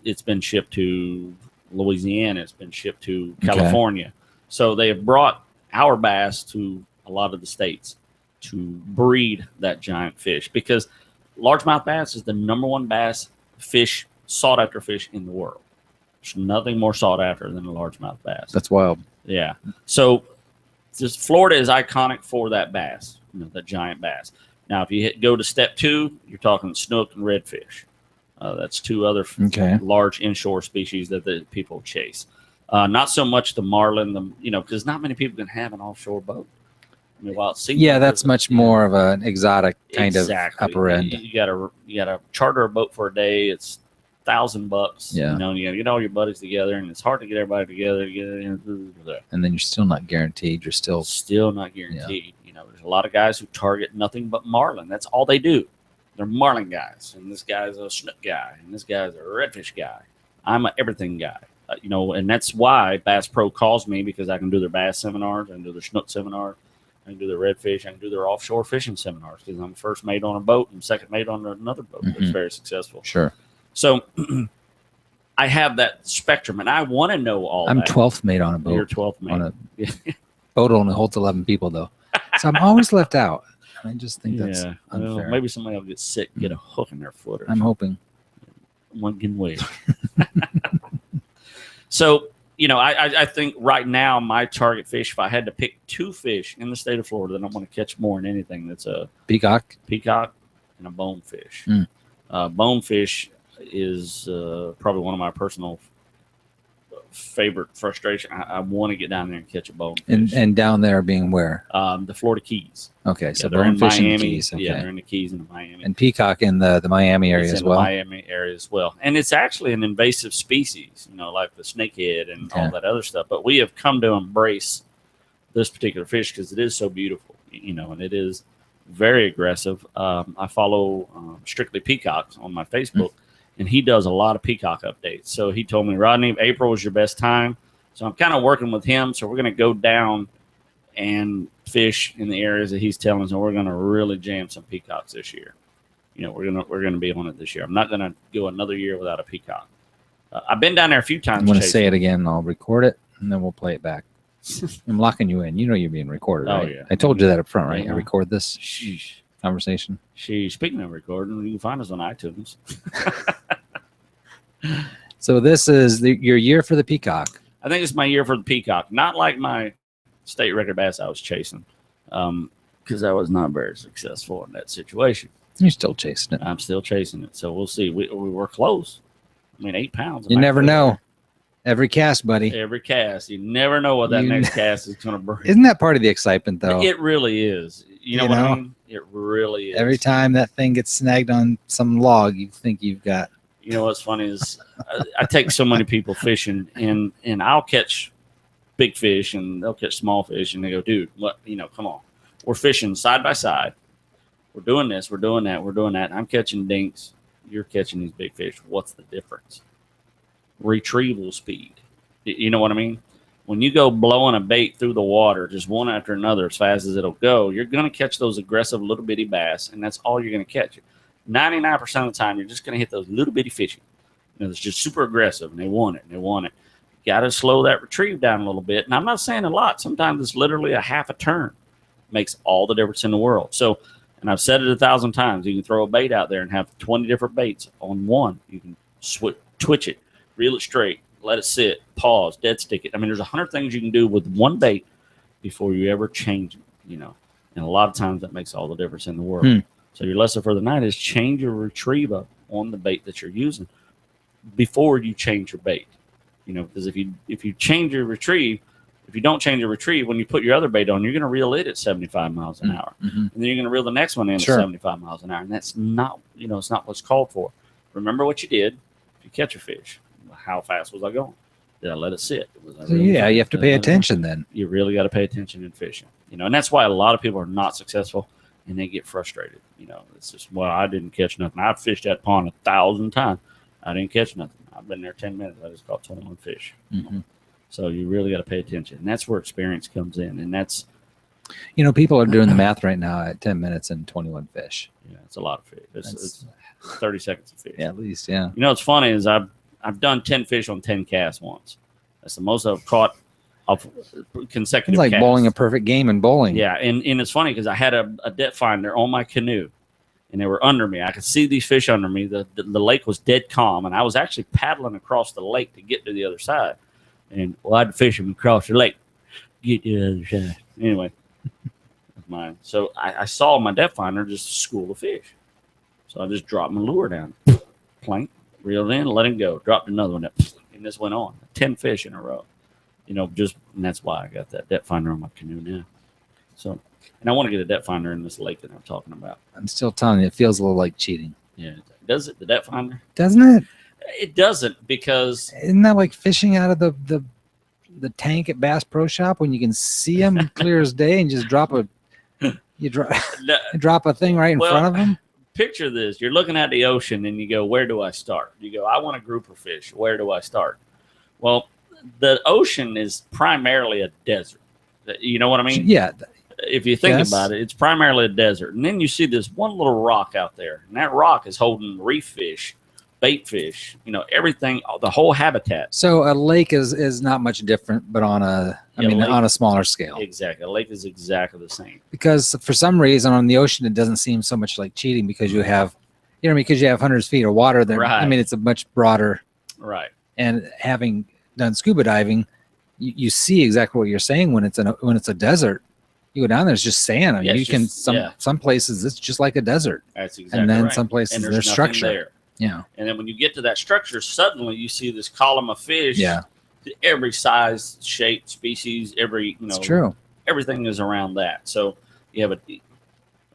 It's been shipped to Louisiana. It's been shipped to California. So they have brought our bass to a lot of the states to breed that giant fish, because largemouth bass is the number one bass fish, sought after fish in the world. There's nothing more sought after than a largemouth bass. That's wild. Yeah. So just Florida is iconic for that bass, that giant bass. Now, if you go to step 2, you're talking snook and redfish. That's two other large inshore species that the people chase. Not so much the marlin, because not many people can have an offshore boat. I mean, that's much more of an exotic kind of upper end. You gotta charter a boat for a day. It's $1,000. Yeah. You gotta get all your buddies together, and it's hard to get everybody together. And then you're still not guaranteed. You're still not guaranteed. There's a lot of guys who target nothing but marlin. That's all they do. They're marlin guys, and this guy's a snook guy, and this guy's a redfish guy. I'm an everything guy. And that's why Bass Pro calls me, because I can do their bass seminars, I can do their snook seminars, I can do their redfish, I can do their offshore fishing seminars, because I'm first mate on a boat and second mate on another boat that's very successful. Sure. So I have that spectrum, and I want to know all I'm that. 12th mate on a boat. You're 12th mate. On a boat only holds 11 people, though. So I'm always left out. I just think that's unfair. Well, maybe somebody will get sick and get a hook in their foot. I'm hoping. One can wait. So, I think right now my target fish, if I had to pick 2 fish in the state of Florida that I want to catch more than anything, that's a peacock and a bonefish. Bonefish is probably one of my personal favorite frustration. I want to get down there and catch a bonefish. And down there being where? The Florida Keys. Okay, so they're in bonefish Miami. in the Keys. Okay. Yeah, they're in the Keys in Miami. And peacock in the Miami area as well. The Miami area as well. And it's actually an invasive species, like the snakehead and all that other stuff. But we have come to embrace this particular fish because it is so beautiful, and it is very aggressive. I follow Strictly Peacocks on my Facebook. And he does a lot of peacock updates. So he told me, Rodney, April is your best time. So I'm kind of working with him. So we're going to go down and fish in the areas that he's telling us, and we're going to really jam some peacocks this year. We're gonna be on it this year. I'm not going to go another year without a peacock. I've been down there a few times. I'm going to say it again. I'll record it, and then we'll play it back. I'm locking you in. You know you're being recorded, right? Oh, yeah. I told you that up front, right? Yeah. I record this conversation. Speaking of recording, you can find us on iTunes. So this is your year for the peacock. I think it's my year for the peacock. Not like my state record bass I was chasing, because I was not very successful in that situation. You're still chasing it. I'm still chasing it. So we'll see. We were close. I mean, 8 pounds. You never know. Every cast, buddy. Every cast. You never know what that next cast is going to bring. Isn't that part of the excitement, though? It really is. You know what I mean? It really is. Every time that thing gets snagged on some log, you think you've got. You know what's funny is I take so many people fishing, and I'll catch big fish, and they'll catch small fish, and they go, dude, what? Come on. We're fishing side by side. We're doing this. We're doing that. We're doing that. I'm catching dinks. You're catching these big fish. What's the difference? Retrieval speed. You know what I mean? When you go blowing a bait through the water, just one after another, as fast as it'll go, you're going to catch those aggressive little bitty bass, and that's all you're going to catch. 99% of the time, you're just going to hit those little bitty fishy. It's just super aggressive, and they want it, and they want it. You got to slow that retrieve down a little bit. And I'm not saying a lot. Sometimes it's literally a half a turn. Makes all the difference in the world. So, and I've said it 1,000 times, you can throw a bait out there and have 20 different baits on one. You can twitch it, reel it straight, let it sit, pause, dead stick it. I mean, there's 100 things you can do with one bait before you ever change it, And a lot of times that makes all the difference in the world. So your lesson for the night is change your retrieve up on the bait that you're using before you change your bait. Because if you change your retrieve, if you don't change your retrieve, when you put your other bait on, you're going to reel it at 75 miles an hour. And then you're going to reel the next one in at 75 miles an hour. And that's not, it's not what's called for. Remember what you did. If you catch a fish, how fast was I going? Did I let it sit? You have to pay attention then. You really got to pay attention in fishing. And that's why a lot of people are not successful and they get frustrated. It's just, well, I didn't catch nothing. I've fished that pond 1,000 times. I didn't catch nothing. I've been there 10 minutes. I just caught 21 fish. So you really got to pay attention. And that's where experience comes in. And that's, people are doing the math right now at 10 minutes and 21 fish. Yeah, it's a lot of fish. It's 30 seconds of fish. Yeah, at least, yeah. What's funny is I've done 10 fish on 10 casts once. That's the most I've caught of consecutive It's like casts. bowling a perfect game in bowling. Yeah, and it's funny because I had a depth finder on my canoe, and they were under me. I could see these fish under me. The lake was dead calm, and I was actually paddling across the lake to get to the other side. And I had to fish them across the lake, get to the other side. Anyway, mine. So I saw my depth finder just a school of fish. So I just dropped my lure down, plank, reeled in, let him go, dropped another one, and this went on. 10 fish in a row. And that's why I got that depth finder on my canoe now. So, and I want to get a depth finder in this lake that I'm talking about. I'm still telling you, it feels a little like cheating. Yeah, does it? The depth finder? Doesn't it? It doesn't, because isn't that like fishing out of the tank at Bass Pro Shop when you can see them clear as day and just drop a thing right in front of them? Picture this: you're looking at the ocean and you go, "Where do I start?" You go, "I want a group of fish. Where do I start?" Well, the ocean is primarily a desert. You know what I mean? Yeah. If you think about it, it's primarily a desert, and then you see this one little rock out there, and that rock is holding reef fish, bait fish, everything, the whole habitat. So a lake is not much different, but on a smaller scale. Exactly. A lake is exactly the same. Because for some reason on the ocean, it doesn't seem so much like cheating because you have, because you have hundreds of feet of water there. Right. It's a much broader. Right. And having done scuba diving, you see exactly what you're saying when it's a desert. You go down there, it's just sand. Some places it's just like a desert. That's exactly And then right. some places there's structure. There. Yeah. And then when you get to that structure, suddenly you see this column of fish. Yeah. Every size, shape, species, It's true. Everything is around that. So you have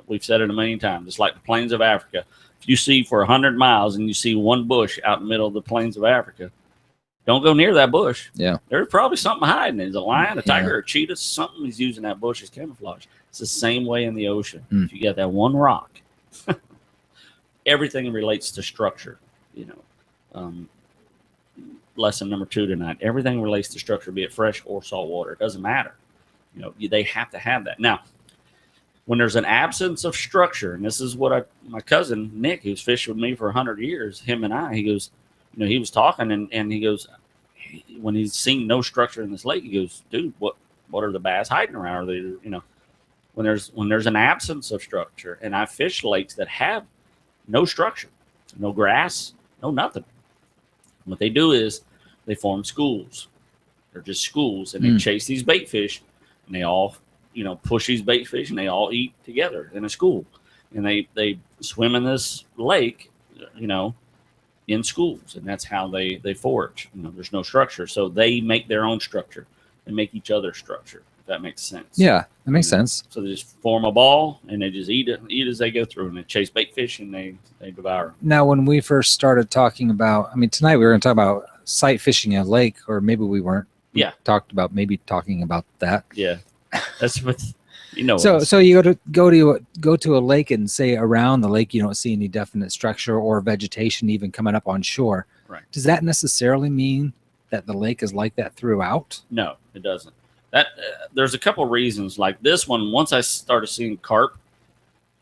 we've said it a million times. It's like the plains of Africa. If you see for 100 miles and you see one bush out in the middle of the plains of Africa, don't go near that bush. Yeah. There's probably something hiding. There's a lion, a tiger, a cheetah, something he's using that bush as camouflage. It's the same way in the ocean. If you got that one rock, everything relates to structure. Lesson number 2 tonight. Everything relates to structure, be it fresh or salt water. It doesn't matter. They have to have that. Now, when there's an absence of structure, and this is what my cousin Nick, who's fished with me for 100 years, him and I, he goes, he was talking and he goes, when he's seen no structure in this lake, he goes, dude, what are the bass hiding around? Are they, when there's an absence of structure, and I fish lakes that have no structure, no grass, no nothing. What they do is they form schools. They're just schools, and they chase these bait fish, and they all, push these bait fish, and they all eat together in a school, and they swim in this lake, in schools, and that's how they forage. There's no structure, so they make their own structure. They make each other's structure. If that makes sense. Yeah, that makes sense. So they just form a ball, and they just eat as they go through, and they chase bait fish, and they devour them. Now, when we first started talking about, tonight we were going to talk about sight fishing a lake, or maybe we weren't. Yeah. Talking about that. Yeah. That's what So you go to a lake, and say around the lake you don't see any definite structure or vegetation even coming up on shore. Right. Does that necessarily mean that the lake is like that throughout? No, it doesn't. That there's a couple of reasons. Like this one, once I started seeing carp,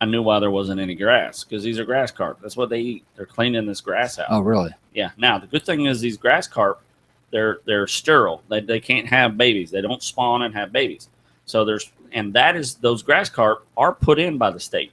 I knew why there wasn't any grass, because these are grass carp. That's what they eat. They're cleaning this grass out. Oh, really? Yeah. Now the good thing is these grass carp, they're sterile. They can't have babies. They don't spawn and have babies. So those grass carp are put in by the state.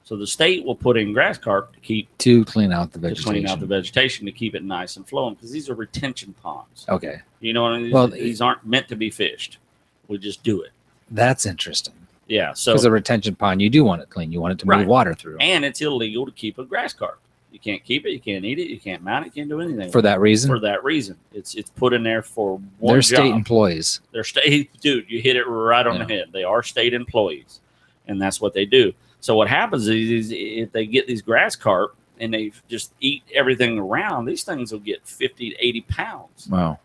So the state will put in grass carp to clean out the vegetation, to keep it nice and flowing, because these are retention ponds. Okay. You know what I mean? Well, these aren't meant to be fished. We just do it. That's interesting. Yeah. So because a retention pond, you do want it clean. You want it to move water through. And it's illegal to keep a grass carp. You can't keep it. You can't eat it. You can't mount it. You can't do anything. For that reason? For that reason. It's put in there for one They're job. state employees. They're state. Dude, you hit it right on the head. They are state employees, and that's what they do. So what happens is if they get these grass carp and they just eat everything around, these things will get 50 to 80 pounds. Wow.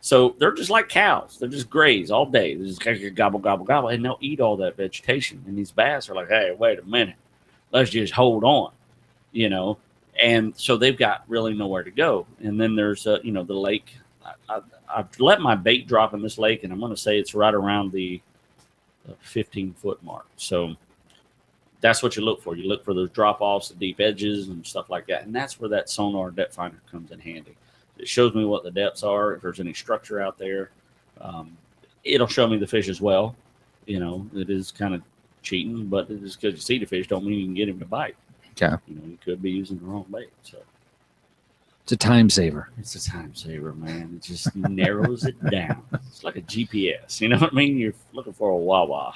So they're just like cows. They're just graze all day. They just gobble, gobble, gobble, and they'll eat all that vegetation. And these bass are like, hey, wait a minute. Let's just hold on, And so they've got really nowhere to go. And then there's, the lake. I've let my bait drop in this lake, and I'm going to say it's right around the 15-foot mark. So that's what you look for. You look for those drop-offs, the deep edges, and stuff like that. And that's where that sonar depth finder comes in handy. It shows me what the depths are, if there's any structure out there. It'll show me the fish as well. It is kind of cheating, but just because you see the fish don't mean you can get him to bite. Okay. You could be using the wrong bait. So it's a time saver. It's a time saver, man. It just narrows it down. It's like a GPS. You know what I mean? You're looking for a Wawa.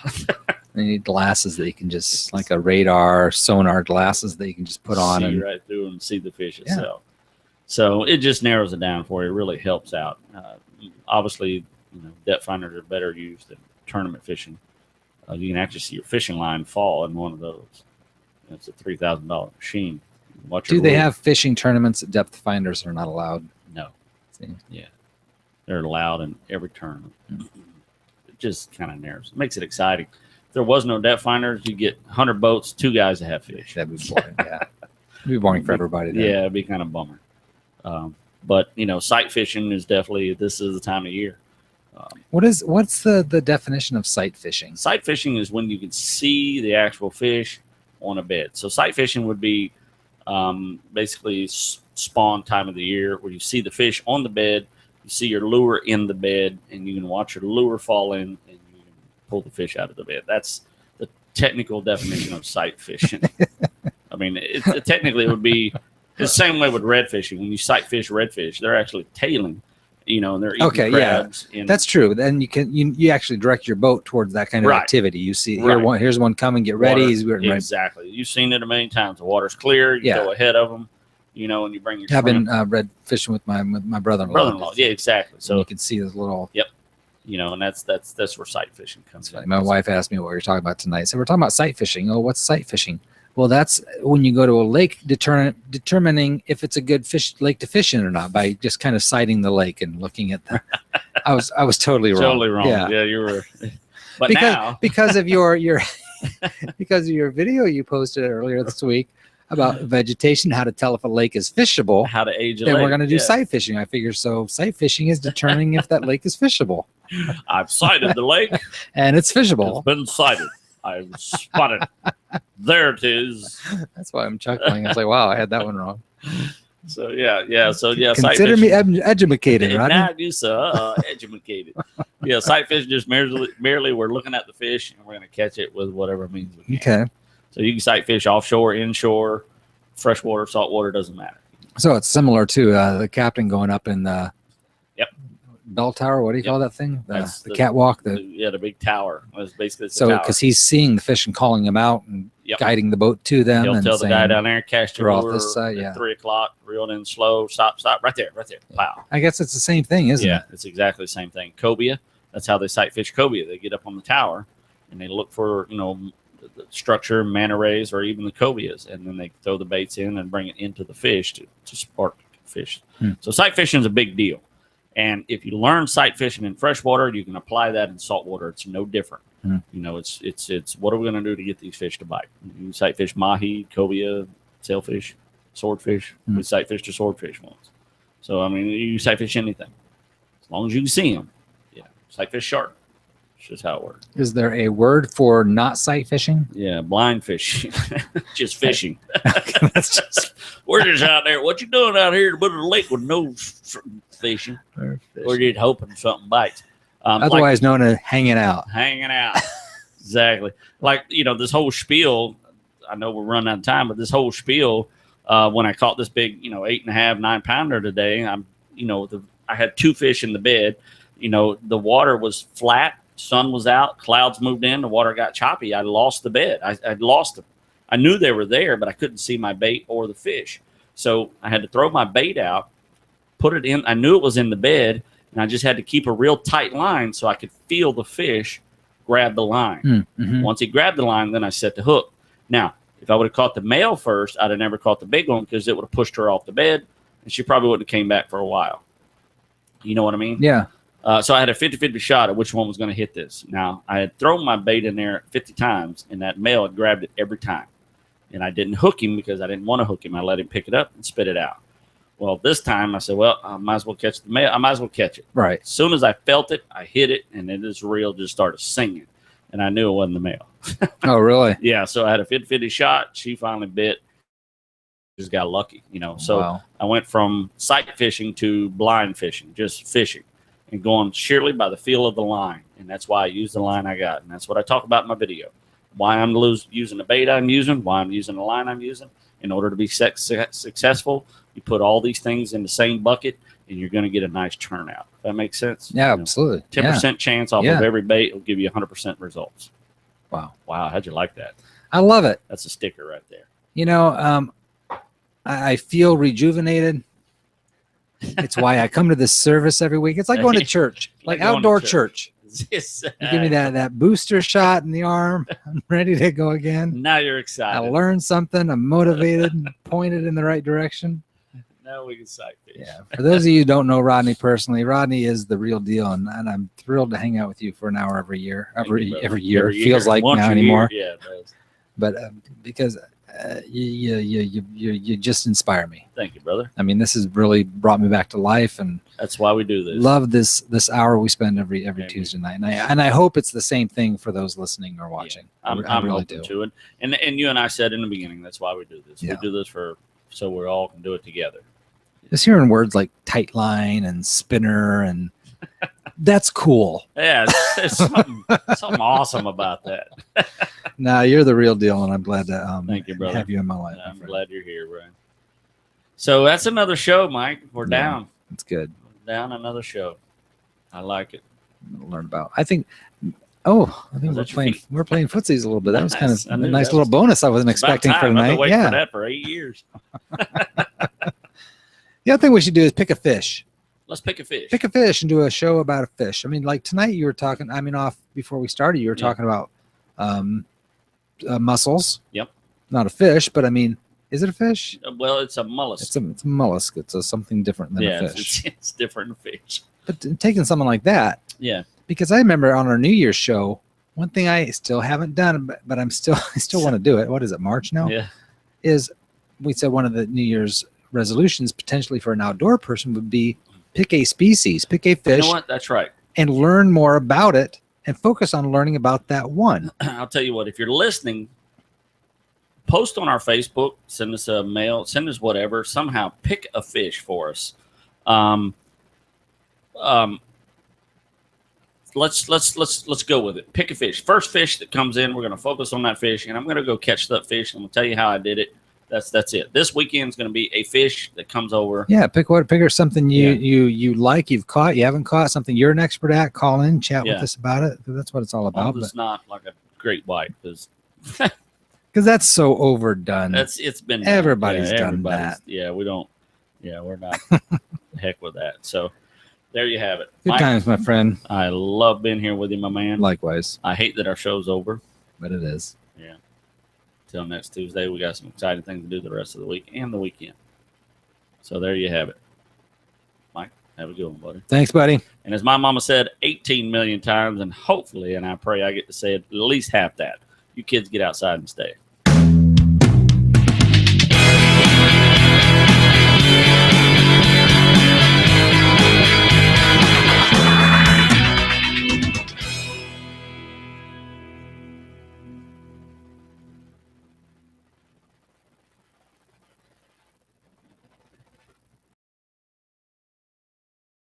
You need glasses that you can just, like a radar, sonar glasses that you can just put on. See right through and see the fish itself. So it just narrows it down for you. It really helps out. Obviously, depth finders are better used than tournament fishing. You can actually see your fishing line fall in one of those. It's a $3,000 machine. Do they have fishing tournaments that depth finders are not allowed? No. See? Yeah. They're allowed in every tournament. It just kind of narrows. It makes it exciting. If there was no depth finders, you get 100 boats, 2 guys that have fish. That'd be boring. Yeah. It'd be boring for everybody. Then. Yeah, it'd be kind of a bummer. But sight fishing is definitely, this is the time of year. What's the definition of sight fishing? Sight fishing is when you can see the actual fish on a bed. So sight fishing would be basically spawn time of the year, where you see the fish on the bed, you see your lure in the bed, and you can watch your lure fall in, and you can pull the fish out of the bed. That's the technical definition of sight fishing. Technically it would be the same way with red fishing. When you sight fish redfish, they're actually tailing, and they're eating crabs. Yeah, that's true. Then you actually direct your boat towards that kind of activity. You see, here's one coming, get ready. Exactly. You've seen it a million times. The water's clear. You go ahead of them, and you bring your I've been red fishing with my brother-in-law. Yeah, exactly. So you can see this little. Yep. And that's where sight fishing comes in. My wife asked me what we were talking about tonight. So we're talking about sight fishing. Oh, what's sight fishing? Well, that's when you go to a lake determining if it's a good lake to fish in or not by just kind of sighting the lake and looking at the. I was totally wrong. Totally wrong. Yeah, you were. But because of your because of your video you posted earlier this week about vegetation, how to tell if a lake is fishable, How to age a then lake. we're going to do Yeah. sight fishing. I figure so. Sight fishing is determining if that lake is fishable, I've sighted the lake. and it's It's fishable. been sighted. I've spotted. There it is. That's why I'm chuckling. It's like, wow, I had that one wrong. So yeah. So yeah, sight Consider me fishing. educated, Rodney. Now you so educated. Yeah, sight fishing just merely we're looking at the fish and we're going to catch it with whatever means we can. Okay, So you can sight fish offshore, inshore, freshwater, saltwater, doesn't matter. so it's similar to the captain going up in the bell tower. What do you Yep. call that thing? The That's catwalk. The big tower. That's basically the So tower. because he's seeing the fish and calling them out and Yep. guiding the boat to them, He'll and tell the guy saying, down there, cast your "They're off lure this side," at yeah. 3 o'clock, reeled in slow, stop, right there, pow. I guess it's the same thing, isn't Yeah, it? it's exactly the same thing. Cobia, that's how they sight fish cobia. They get up on the tower and they look for, the structure, manta rays, or even the cobias, and then they throw the baits in and bring it into the fish to spark fish. So sight fishing is a big deal. And if you learn sight fishing in freshwater, you can apply that in saltwater. It's no different. It's what are we going to do to get these fish to bite? You sight fish mahi, cobia, sailfish, swordfish. We sight fish to swordfish once. So I mean, you sight fish anything as long as you can see them. Yeah, sight fish shark. It's just how it works. Is there a word for not sight fishing? Yeah, blind fishing, just fishing. That's just We're just out there. What you doing out here in the middle of the lake with no fishing? We're just hoping something bites. otherwise known as hanging out. Hanging out. Exactly. Like, this whole spiel, I know we're running out of time, but this whole spiel, when I caught this big, 8.5, 9 pounder today, I had 2 fish in the bed. The water was flat, sun was out, clouds moved in, the water got choppy. I lost the bed. I'd lost them. I knew they were there, but I couldn't see my bait or the fish. So I had to throw my bait out, put it in. I knew it was in the bed, and I just had to keep a real tight line so I could feel the fish grab the line. Once he grabbed the line, then I set the hook. Now, if I would have caught the male first, I'd have never caught the big one because it would have pushed her off the bed, and she probably wouldn't have came back for a while. You know what I mean? Yeah. So I had a 50-50 shot at which one was going to hit this. Now, I had thrown my bait in there 50 times, and that male had grabbed it every time. And I didn't hook him because I didn't want to hook him. I let him pick it up and spit it out. Well, this time I said, well, I might as well catch the male. I might as well catch it. Right. As soon as I felt it, I hit it, and then this reel just started singing. And I knew it wasn't the male. Oh, really? Yeah, so I had a 50-50 shot. She finally bit. Just got lucky, So Wow. I went from sight fishing to blind fishing, just fishing, and going sheerly by the feel of the line. And that's why I use the line I got. And that's what I talk about in my video. Why I'm using the bait I'm using, why I'm using the line I'm using. In order to be successful, you put all these things in the same bucket, and you're going to get a nice turnout. If that makes sense? Yeah, absolutely. 10% chance off Yeah. of every bait will give you 100% results. Wow. Wow, how'd you like that? I love it. That's a sticker right there. I feel rejuvenated. It's why I come to this service every week. It's like going to church, like going to outdoor church. church. You give me that booster shot in the arm. I'm ready to go again. Now you're I excited. learned something. I'm motivated and pointed in the right direction. Now we can sight fish. Yeah. For those of you who don't know Rodney personally, Rodney is the real deal, and I'm thrilled to hang out with you for an hour every year. Every year. It feels like Once now a anymore. year. Yeah, it does. But because you just inspire me. Thank you, brother. I mean, this has really brought me back to life, and That's why we do this. love this hour we spend every Amen. Tuesday night. And I hope it's the same thing for those listening or watching. I'm really open to it. And you and I said in the beginning, that's why we do this. Yeah. We do this so we all can do it together. Just hearing words like tight line and spinner, and that's cool. Yeah, there's something awesome about that. Nah, you're the real deal, and I'm glad to Thank you, brother. have you in my life. my I'm friend. glad you're here, Brian. So that's another show, Mike. We're Yeah. down. It's good. Down another show. I like it. to learn about. I think. Oh, I think Was we're that your playing. feet? We're playing footsies a little bit. That was kind Nice. of I a knew nice that little was- bonus I wasn't It's about expecting for time. I've been tonight. waiting Yeah. for that for 8 years. The other thing we should do is pick a fish. Let's pick a fish. Pick a fish and do a show about a fish. I mean, like tonight you were talking. I mean, off before we started, you were Yeah. talking about mussels. Yep. Not a fish, but I mean, is it a fish? Well, it's a mollusk. It's a mollusk. It's something different than Yeah, a fish. it's different than fish. But taking something like that, Yeah. because I remember on our New Year's show, one thing I still haven't done, but I still want to do it. What is it, March now? Yeah. Is we said one of the New Year's resolutions potentially for an outdoor person would be pick a species, pick a fish. You know what? That's right. And learn more about it and focus on learning about that one. I'll tell you what, if you're listening, post on our Facebook, send us a mail, send us whatever, somehow pick a fish for us. Let's go with it. Pick a fish. First fish that comes in, we're going to focus on that fish, and I'm going to go catch that fish. I'm going to tell you how I did it. That's it. This weekend's going to be a fish that comes over. Yeah, pick something you like, you've caught, you haven't caught, something you're an expert at. Call in, chat with us about it. That's what it's all about. It's not like a great white because that's so overdone. It's been everybody's done that. Yeah, we don't. Yeah, we're not heck with that. So there you have it. Good Mike, times, my friend. I love being here with you, my man. Likewise. I hate that our show's over, but it is. Yeah. Till next Tuesday, we got some exciting things to do the rest of the week and the weekend. So there you have it. Mike, have a good one, buddy. Thanks, buddy. And as my mama said 18 million times, and hopefully, and I pray I get to say it at least half that, you kids get outside and stay.